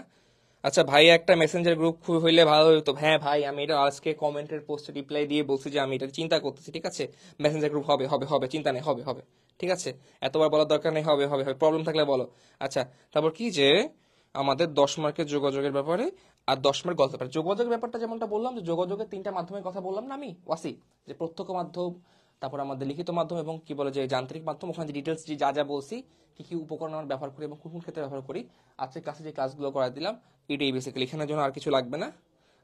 আচ্ছা ভাই, একটা মেসেঞ্জার গ্রুপ হইলে ভালো হতো। হ্যাঁ ভাই, আমি এটা আজকে কমেন্টের পোস্টে রিপ্লাই দিয়ে বলছি যে আমি এটা চিন্তা করতেছি, ঠিক আছে, মেসেঞ্জার গ্রুপ হবে হবে হবে, চিন্তা নেই, হবে হবে, ঠিক আছে, এতবার বলার দরকার নেই, হবে হবে হবে, প্রবলেম থাকলে বলো। আচ্ছা, তারপর কি যে আমাদের 10 মার্কের যোগাযোগের ব্যাপারে আর 10 মার্ক গল্পের ব্যাপারে, যোগাযোগের ব্যাপারটা যেমনটা বললাম, যে যোগাযোগের 3টা মাধ্যমের কথা বললাম না আমি ওয়াসি, যে প্রত্যক্ষ মাধ্যম, তারপর আমাদের লিখিত মাধ্যম, এবং কি বলে যে যান্ত্রিক মাধ্যম। ওখানে ডিটেলস যা যা বলছি, কি কি উপকরণ আমরা ব্যবহার করি এবং কোন কোন ক্ষেত্রে ব্যবহার করি, আজকে ক্লাসে যে ক্লাসগুলো করা দিলাম, এটাই বেসিক্যালি, এখানের জন্য আর কিছু লাগবে না।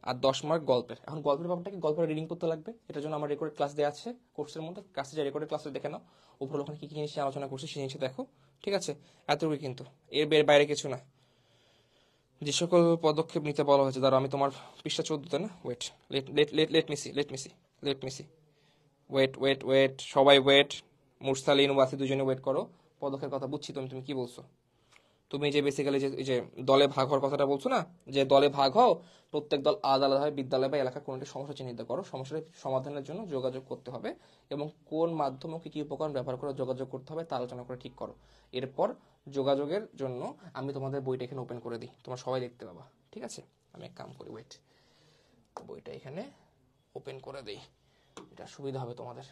আর 10 মার্ক গল্পের। এখন গল্পের ব্যাপারটা কি, গল্পের রিডিং করতে লাগবে, এটার জন্য আমার রেকর্ডেড ক্লাস দেওয়া আছে কোর্সের মধ্যে, ক্লাসে যে রেকর্ডেড ক্লাসে দেখে নাও, উপরে ওখানে কি কি জিনিস নিয়ে আলোচনা করছি সেই জিনিস দেখো, ঠিক আছে, এতটুকু কিন্তু, এর বাইরে কিছু না। যে সকল পদক্ষেপ নিতে বলা হয়েছে, ধরো আমি তোমার পৃষ্ঠা 14তে না, wait, let let let let Missy let Missy let Missy wait wait wait, সবাই ওয়েট, মুরসালিন ওয়াসি দুজনে ওয়েট করো। পদক্ষেপ কথা বুঝছি, তুমি কি বলছো, তুমি যে বেসিক্যালি যে এই যে দলে ভাগ হওয়ার কথাটা বলছো না, যে দলে ভাগ হও, প্রত্যেক দল আলাদা আলাদাভাবে বিদ্যালয় বা এলাকার কোনো একটি সমস্যা চিহ্নিত করো, সমস্যার সমাধানের জন্য যোগাযোগ করতে হবে, এবং কোন মাধ্যমে কি কি উপকরণ ব্যবহার করে যোগাযোগ করতে হবে তা আলোচনা করে ঠিক করো। এরপর যোগাযোগের জন্য আমি তোমাদের বইটা এখানে ওপেন করে দিই, তোমরা সবাই দেখতে পাবা, ঠিক আছে। আমি এক কাম করি, ওয়েট, বইটা এখানে ওপেন করে দিই, এটা সুবিধা হবে তোমাদের।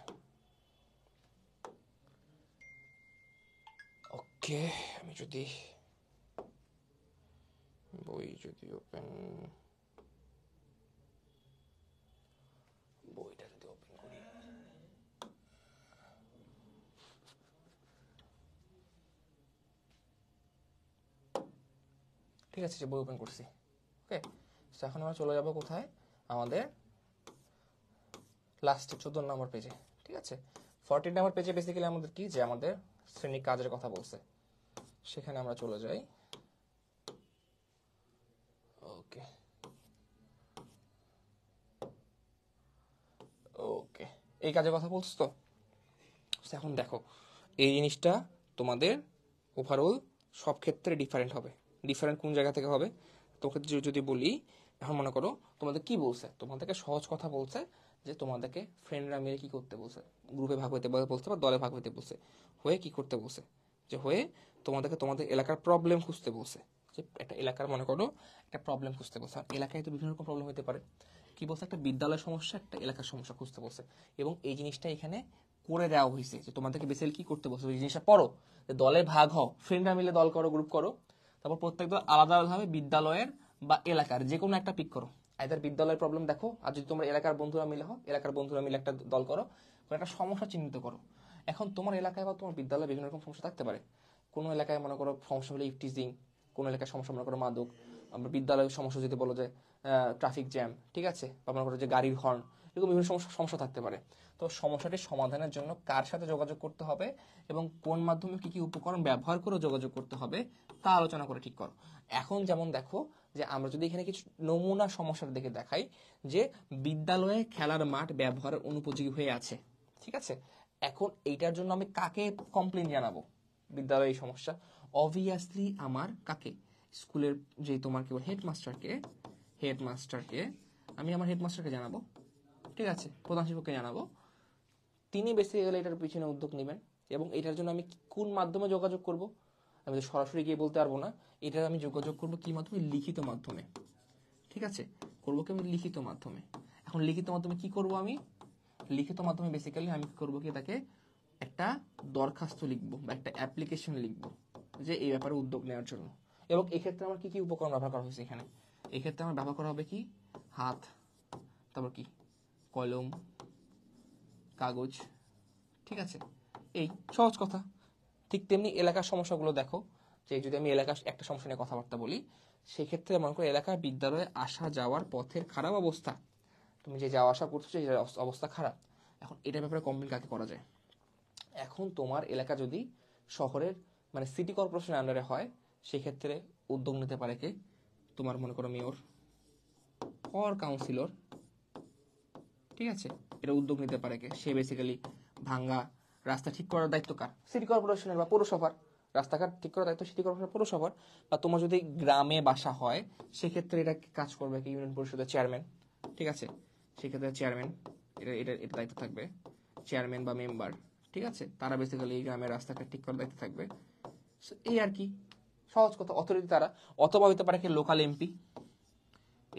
ওকে, আমি যদি বই যদি ওপেন, বইটা যদি ওপেন করি, ঠিক আছে, যে বই ওপেন করছি, ওকে। তো এখন আমরা চলে যাব কোথায়, আমাদের লাস্টে 14 নম্বর পেজে, ঠিক আছে। 14 নম্বর পেজে বেসিক্যালি আমাদের কি, যে আমাদের শ্রেণী কাজের কথা বলছে, সেখানে আমরা চলে যাই। ওকে ওকে, এই কাজের কথা বলছো তো। এখন দেখো, এই জিনিসটা তোমাদের ওভারঅল সব ক্ষেত্রে ডিফারেন্ট হবে। ডিফারেন্ট কোন জায়গা থেকে হবে, তোমাকে যদি বলি, এখন মনে করো তোমাদের কি বলছে, তোমাদেরকে সহজ কথা বলছে যে তোমাদেরকে ফ্রেন্ডরা মিলে কি করতে বলছে, গ্রুপে ভাগ হইতে বলছে বা দলে ভাগ হইতে বলছে, হয়ে কি করতে বলছে, যে হয়ে তোমাদেরকে তোমাদের এলাকার প্রবলেম খুঁজতে বলছে, যে একটা এলাকার মনে করো একটা প্রবলেম খুঁজতে বলছে। আর এলাকায় তো বিভিন্ন রকম প্রবলেম হতে পারে, কি বলছে, একটা বিদ্যালয়ের সমস্যা, একটা এলাকার সমস্যা খুঁজতে বলছে, এবং এই জিনিসটা এখানে করে দেওয়া হয়েছে, যে তোমাদেরকে বেসিক্যালি কি করতে বলছে, ওই জিনিসটা পড়ো, যে দলে ভাগ হও, ফ্রেন্ডরা মিলে দল করো, গ্রুপ করো, তারপর প্রত্যেক দল আলাদা আলাদাভাবে বিদ্যালয়ের বা এলাকার যে কোনো একটা পিক করো, আইদার বিদ্যালয়ের প্রবলেম দেখো, আর যদি তোমার এলাকার বন্ধুরা মিলে হও, এলাকার বন্ধুরা মিলে একটা দল করো, কোনো একটা সমস্যা চিহ্নিত করো। এখন তোমার এলাকায় বা তোমার বিদ্যালয়ে বিভিন্ন রকম সমস্যা থাকতে পারে। কোনো এলাকায় মনে করো সমস্যা হলে ইফটিজিং, কোনো এলাকায় সমস্যা মনে করো মাদক, আমরা বিদ্যালয়ের সমস্যা যদি বলো যে ট্রাফিক জ্যাম, ঠিক আছে, বা মনে করো যে গাড়ির হর্ন, এরকম বিভিন্ন সমস্যা সমস্যা থাকতে পারে। তো সমস্যাটির সমাধানের জন্য কার সাথে যোগাযোগ করতে হবে এবং কোন মাধ্যমে কি কি উপকরণ ব্যবহার করে যোগাযোগ করতে হবে তা আলোচনা করে ঠিক করো। এখন যেমন দেখো, যে আমরা যদি এখানে কিছু নমুনা সমস্যার দিকে দেখাই, যে বিদ্যালয়ে খেলার মাঠ ব্যবহারের অনুপযোগী হয়ে আছে, ঠিক আছে, এখন এইটার জন্য আমি কাকে কমপ্লেন জানাবো, বিদ্যালয়ে এই সমস্যা, অবভিয়াসলি আমার কাকে, স্কুলের যে তোমার কি হেডমাস্টারকে, হেডমাস্টারকে আমি আমার হেডমাস্টারকে জানাবো, ঠিক আছে, প্রধান শিক্ষককে জানাবো, তিনি বেসিক্যালি এটার পিছনে উদ্যোগ নেবেন। এবং এটার জন্য আমি কোন মাধ্যমে যোগাযোগ করব, আমি তো সরাসরি গিয়ে বলতে পারবো না। এটা আমি যোগাযোগ করবো কি মাধ্যমে? লিখিত মাধ্যমে। ঠিক আছে, করবো কি আমি? লিখিত মাধ্যমে। এখন লিখিত মাধ্যমে কি করব আমি? লিখিত মাধ্যমে বেসিক্যালি আমি কি করবো কি, তাকে একটা দরখাস্ত লিখবো বা একটা অ্যাপ্লিকেশন লিখবো যে এই ব্যাপারে উদ্যোগ নেওয়ার জন্য। এবং এক্ষেত্রে আমার কি কি উপকরণ ব্যবহার করা হয়েছে এখানে? এক্ষেত্রে আমার ব্যবহার করা হবে কি? হাত, তারপর কি কলম, কাগজ। ঠিক আছে, এই সহজ কথা। ঠিক তেমনি এলাকার সমস্যাগুলো দেখো, যে যদি আমি এলাকার একটা সমস্যা নিয়ে কথাবার্তা বলি, সেক্ষেত্রে মনে করো এলাকার বিদ্যালয়ে আসা যাওয়ার পথের খারাপ অবস্থা, তুমি যে যাওয়া আসা করছো সেই অবস্থা খারাপ। এখন এটার ব্যাপারে কমপ্লেন কাকে করা যায়? এখন তোমার এলাকা যদি শহরের মানে সিটি কর্পোরেশনের আন্ডারে হয়, সেক্ষেত্রে উদ্যোগ নিতে পারে কে? তোমার মনে করো মেয়র অর কাউন্সিলর। ঠিক আছে, এটা উদ্যোগ নিতে পারে কে? সে বেসিক্যালি ভাঙ্গা রাস্তা ঠিক করার দায়িত্ব কার? সিটি কর্পোরেশনের বা পৌরসভার। রাস্তাঘাট ঠিক করার দায়িত্ব সিটি কর্পোরেশন পৌরসভার। বা তোমার যদি গ্রামে বাসা হয়, সেক্ষেত্রে এটা কাজ করবে কি? ইউনিয়ন পরিষদের চেয়ারম্যান। ঠিক আছে, সেক্ষেত্রে চেয়ারম্যান, এটা এটা এটা দায়িত্ব থাকবে চেয়ারম্যান বা মেম্বার। ঠিক আছে, তারা বেসিক্যালি এই গ্রামের রাস্তাঘাট ঠিক করার দায়িত্ব থাকবে। এই আর কি, সহজ কথা। অথরিটি তারা, অথবা হতে পারে কি লোকাল এমপি।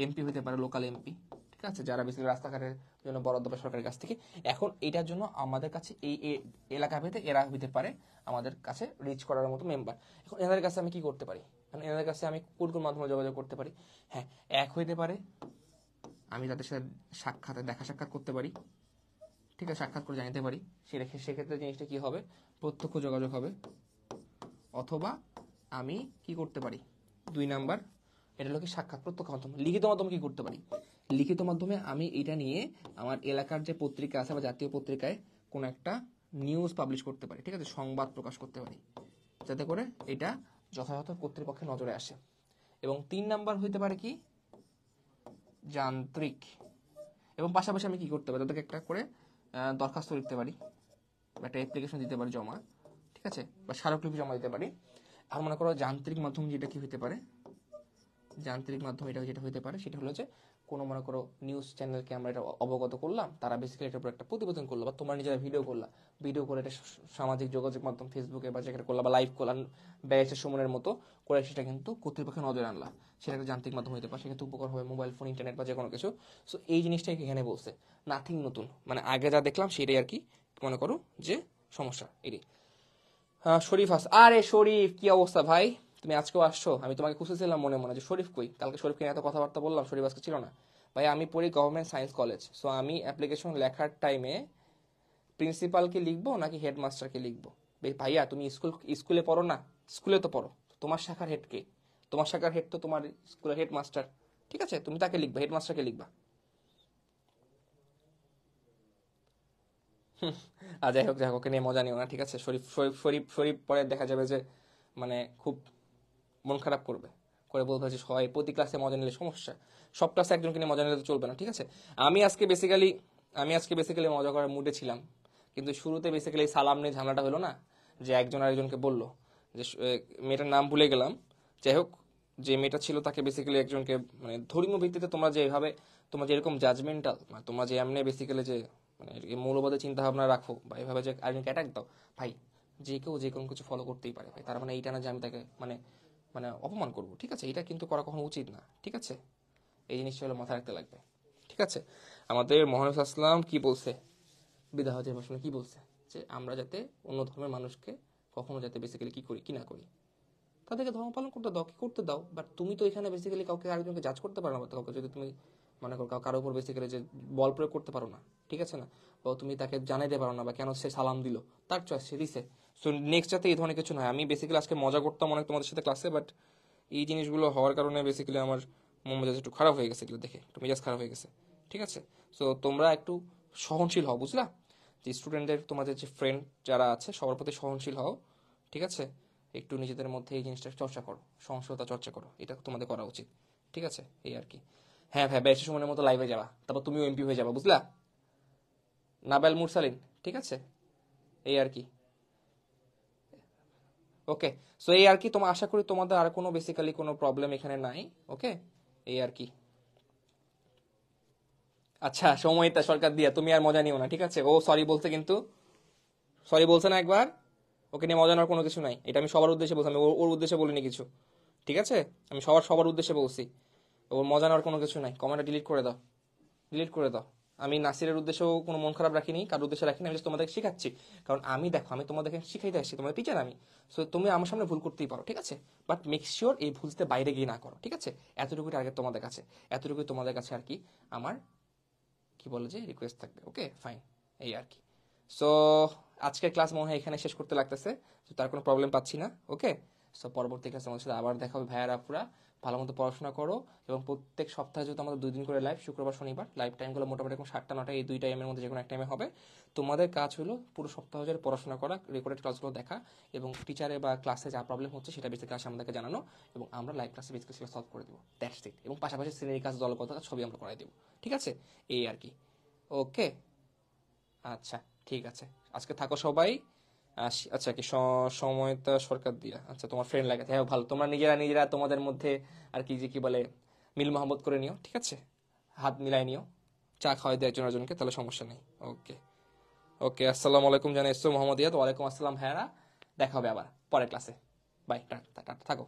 এমপি হতে পারে লোকাল এমপি। ঠিক আছে, যারা বেসিক্যালি রাস্তাঘাটের জন্য বরাদ্দ পায় সরকারের কাছ থেকে। এখন এটার জন্য আমাদের কাছে এই এলাকা ভেদে এরা হতে পারে আমাদের কাছে রিচ করার মতো মেম্বার। এখন এনাদের কাছে আমি কি করতে পারি? এখন এনাদের কাছে আমি কোন কোন মাধ্যমে যোগাযোগ করতে পারি? হ্যাঁ, এক হইতে পারে আমি তাদের সাথে সাক্ষাতে দেখা সাক্ষাৎ করতে পারি। ঠিক আছে, সাক্ষাৎ করে জানিতে পারি। সেক্ষেত্রে জিনিসটা কি হবে? প্রত্যক্ষ যোগাযোগ হবে। অথবা আমি কি করতে পারি? 2 নাম্বার, এটা হলো কি সাক্ষাৎ, প্রত্যক্ষ মাধ্যম। লিখিত মাধ্যমে কি করতে পারি? লিখিত মাধ্যমে আমি এটা নিয়ে আমার এলাকার যে পত্রিকা আছে বা জাতীয় পত্রিকায় কোন একটা নিউজ পাবলিশ করতে পারি। ঠিক আছে, সংবাদ প্রকাশ করতে পারি, যাতে করে এটা যথাযথ কর্তৃপক্ষের নজরে আসে। এবং 3 নাম্বার হইতে পারে কি? যান্ত্রিক। এবং পাশাপাশি আমি কি করতে পারি? তাদেরকে একটা করে দরখাস্ত লিখতে পারি বা একটা অ্যাপ্লিকেশন দিতে পারি জমা। ঠিক আছে, বা স্মারকলিপি জমা দিতে পারি। আর মনে করো যান্ত্রিক মাধ্যম যেটা কি হতে পারে? যান্ত্রিক মাধ্যম এটা যেটা হতে পারে সেটা হলো যে কোনো মনে করো নিউজ চ্যানেলকে আমরা এটা অবগত করলাম, তারা বেসিক্যালি এটার উপর একটা প্রতিবেদন করলো, বা তোমরা নিজেরা ভিডিও করলা, ভিডিও করে এটা সামাজিক যোগাযোগ মাধ্যম ফেসবুকে বা যেখানে করলা, বা লাইভ করলাম ব্যাচের সময়ের মতো করে, সেটা কিন্তু কর্তৃপক্ষের নজরে আনলা, সেটা একটা যান্ত্রিক মাধ্যম হতে পারে। সেক্ষেত্রে উপকার হবে মোবাইল ফোন, ইন্টারনেট বা যে কোনো কিছু। সো এই জিনিসটাই এখানে বলছে, নাথিং নতুন, মানে আগে যা দেখলাম সেটাই আর কি মনে করো যে সমস্যা এটাই। হ্যাঁ, শরীফ আরে শরীফ, কি অবস্থা ভাই? তুমি আজকেও আসছো? আমি তোমাকে খুঁজেছিলাম মনে মনে যে শরীফ কই। কালকে শরীফকে নিয়ে এত কথাবার্তা বললাম, শরীফ আজকে ছিল না। ভাই আমি পড়ি গভর্নমেন্ট সায়েন্স কলেজ। সো আমি অ্যাপ্লিকেশন লেখার টাইমে প্রিন্সিপালকে লিখবো নাকি হেডমাস্টারকে লিখবো? ভাইয়া তুমি স্কুলে পড়ো না? স্কুলে তো পড়ো। তোমার শাখার হেড কে? তোমার শাখার হেড তো তোমার স্কুলের হেডমাস্টার। ঠিক আছে, তুমি তাকে লিখবা, হেডমাস্টারকে লিখবা। আর যাই হোক, যাই হোক, ওকে নিয়ে মজা নিও না। ঠিক আছে, শরীফ শরীফ শরীফ শরীফ পরে দেখা যাবে যে মানে খুব মন খারাপ করবে, করে বলবে যে সবাই প্রতি ক্লাসে মজা নিলে সমস্যা, সব ক্লাসে একজনকে নিয়ে মজা নিলে তো চলবে না। ঠিক আছে, আমি আজকে বেসিক্যালি মজা করার মুডে ছিলাম, কিন্তু শুরুতে বেসিক্যালি সালাম নিয়ে ঝামেলাটা হলো না, যে একজন আরেকজনকে বললো যে মেয়েটার নাম ভুলে গেলাম। যাই হোক, যে মেয়েটা ছিল তাকে বেসিক্যালি একজনকে মানে ধর্মীয় ভিত্তিতে তোমরা যেভাবে তোমার যেরকম জাজমেন্টাল, মানে তোমরা যে এমনি বেসিক্যালি যে মানে এই মৌলবাদী চিন্তা ভাবনা রাখো বা এভাবে যে আরেকজনকে অ্যাটাক দাও, ভাই যে কেউ যে কোনো কিছু ফলো করতেই পারে ভাই। তার মানে এইটা না যে আমি তাকে মানে মানে অপমান করবো। ঠিক আছে, এটা কিন্তু করা কখনো উচিত না। ঠিক আছে, এই জিনিসটা হলো মাথায় রাখতে লাগবে। ঠিক আছে, আমাদের মহানবী আসলাম কি বলছে বিদা হজের ভাষণে? কি বলছে? যে আমরা যাতে অন্য ধর্মের মানুষকে কখনো যাতে বেসিক্যালি কি করি কি না করি, তাদেরকে ধর্ম পালন করতে দাও, কি করতে দাও। বাট তুমি তো এখানে বেসিক্যালি কাউকে আরেকজনকে জাজ করতে পারো না। কাউকে যদি তুমি মনে করো কারোর উপর বেসিক্যালি যে বল প্রয়োগ করতে পারো না, ঠিক আছে না, বা তুমি তাকে জানাইতে পারো না বা কেন সে সালাম দিল, তার চয়েস, সে দিছে। সো নেক্সট যাতে এই ধরনের কিছু নয়। আমি বেসিক্যালি আজকে মজা করতাম অনেক তোমাদের সাথে ক্লাসে, বাট এই জিনিসগুলো হওয়ার কারণে বেসিক্যালি আমার মন মেজাজ একটু খারাপ হয়ে গেছে, এগুলো দেখে একটু মেজাজ খারাপ হয়ে গেছে। ঠিক আছে, সো তোমরা একটু সহনশীল হও, বুঝলা? যে স্টুডেন্টদের তোমাদের যে ফ্রেন্ড যারা আছে সবার প্রতি সহনশীল হও। ঠিক আছে, একটু নিজেদের মধ্যে এই জিনিসটা চর্চা করো, সহনশীলতা চর্চা করো, এটা তোমাদের করা উচিত। ঠিক আছে, এই আর কি। হ্যাঁ ভাই, বেশি সময়ের মতো লাইভে যাবা, তারপর তুমিও এমপি হয়ে যাবা, বুঝলা? নাবেল মুরসালিন। ঠিক আছে, এই আর কি। ওকে, সো এই আর কি। তোমার আশা করি তোমাদের আর কোনো বেসিক্যালি কোনো প্রবলেম এখানে নাই। ওকে, এই আর কি। আচ্ছা, সময়টা সরকার দিয়া তুমি আর মজা নিও না। ঠিক আছে, ও সরি বলছে, কিন্তু সরি বলছে না একবার? ওকে নিয়ে মজা নেওয়ার কোনো কিছু নাই, এটা আমি সবার উদ্দেশ্যে বলছি, আমি ওর উদ্দেশ্যে বলিনি কিছু, ঠিক আছে? আমি সবার উদ্দেশ্যে বলছি, ওর মজা নেওয়ার কোনো কিছু নাই, কমেন্টটা ডিলিট করে দাও, ডিলিট করে দাও। আমি নাসিরের উদ্দেশ্যেও কোনো মন খারাপ রাখিনি, কারোর উদ্দেশ্যে রাখিনি, আমি just তোমাদের শিখাচ্ছি। কারণ আমি দেখো, আমি তোমাদেরকে শিখাইতে আসছি, তোমাদের টিচার আমি। সো তুমি আমার সামনে ভুল করতেই পারো, ঠিক আছে, বাট মেক শিওর এই ভুলতে বাইরে গিয়ে না করো, ঠিক আছে? এতটুকুই টার্গেট তোমাদের কাছে, এতটুকুই তোমাদের কাছে আর কি আমার কি বলে যে রিকোয়েস্ট থাকবে। ওকে ফাইন, এই আর কি। সো আজকের ক্লাস মনে হয় এখানে শেষ করতে লাগতেছে, তো তার কোনো প্রবলেম পাচ্ছি না। ওকে, সো পরবর্তী ক্লাসে আমাদের সাথে আবার দেখা হবে। ভাইয়ারা আপুরা ভালো মতো পড়াশোনা করো, এবং প্রত্যেক সপ্তাহে যেহেতু আমাদের 2 দিন করে লাইভ, শুক্রবার শনিবার, লাইভ টাইমগুলো মোটামুটি এখন 7টা 9টা, এই 2 টাইমের মধ্যে যে কোনো এক টাইমে হবে। তোমাদের কাজ হলো পুরো সপ্তাহ জুড়ে পড়াশোনা করা, রেকর্ডেড ক্লাসগুলো দেখা, এবং টিচারে বা ক্লাসে যা প্রবলেম হচ্ছে সেটা বেসিক ক্লাসে আমাদেরকে জানানো, এবং আমরা লাইভ ক্লাসে বেসিক ক্লাস সলভ করে দেবো, দ্যাটস ইট। এবং পাশাপাশি শ্রেণীর কাজ, দলগত কাজ সবই আমরা করাই দেবো, ঠিক আছে? এই আর কি। ওকে, আচ্ছা, ঠিক আছে, আজকে থাকো সবাই। আচ্ছা, কি সময়টা সরকার দিয়া, আচ্ছা তোমার ফ্রেন্ড লাগে, হ্যাঁ ভালো, তোমরা নিজেরা তোমাদের মধ্যে আর কি যে কি বলে মিল মোহাম্মত করে নিও, ঠিক আছে? হাত মিলাই নিও, চা খাওয়াই দেয় একজন একজনকে, তাহলে সমস্যা নেই। ওকে, ওকে, আসসালামু আলাইকুম জানাই এসছো মোহাম্মদ ইয়াদ। ওয়ালাইকুম আসসালাম ভাইয়ারা, দেখা হবে আবার পরের ক্লাসে। বাই, থাকো।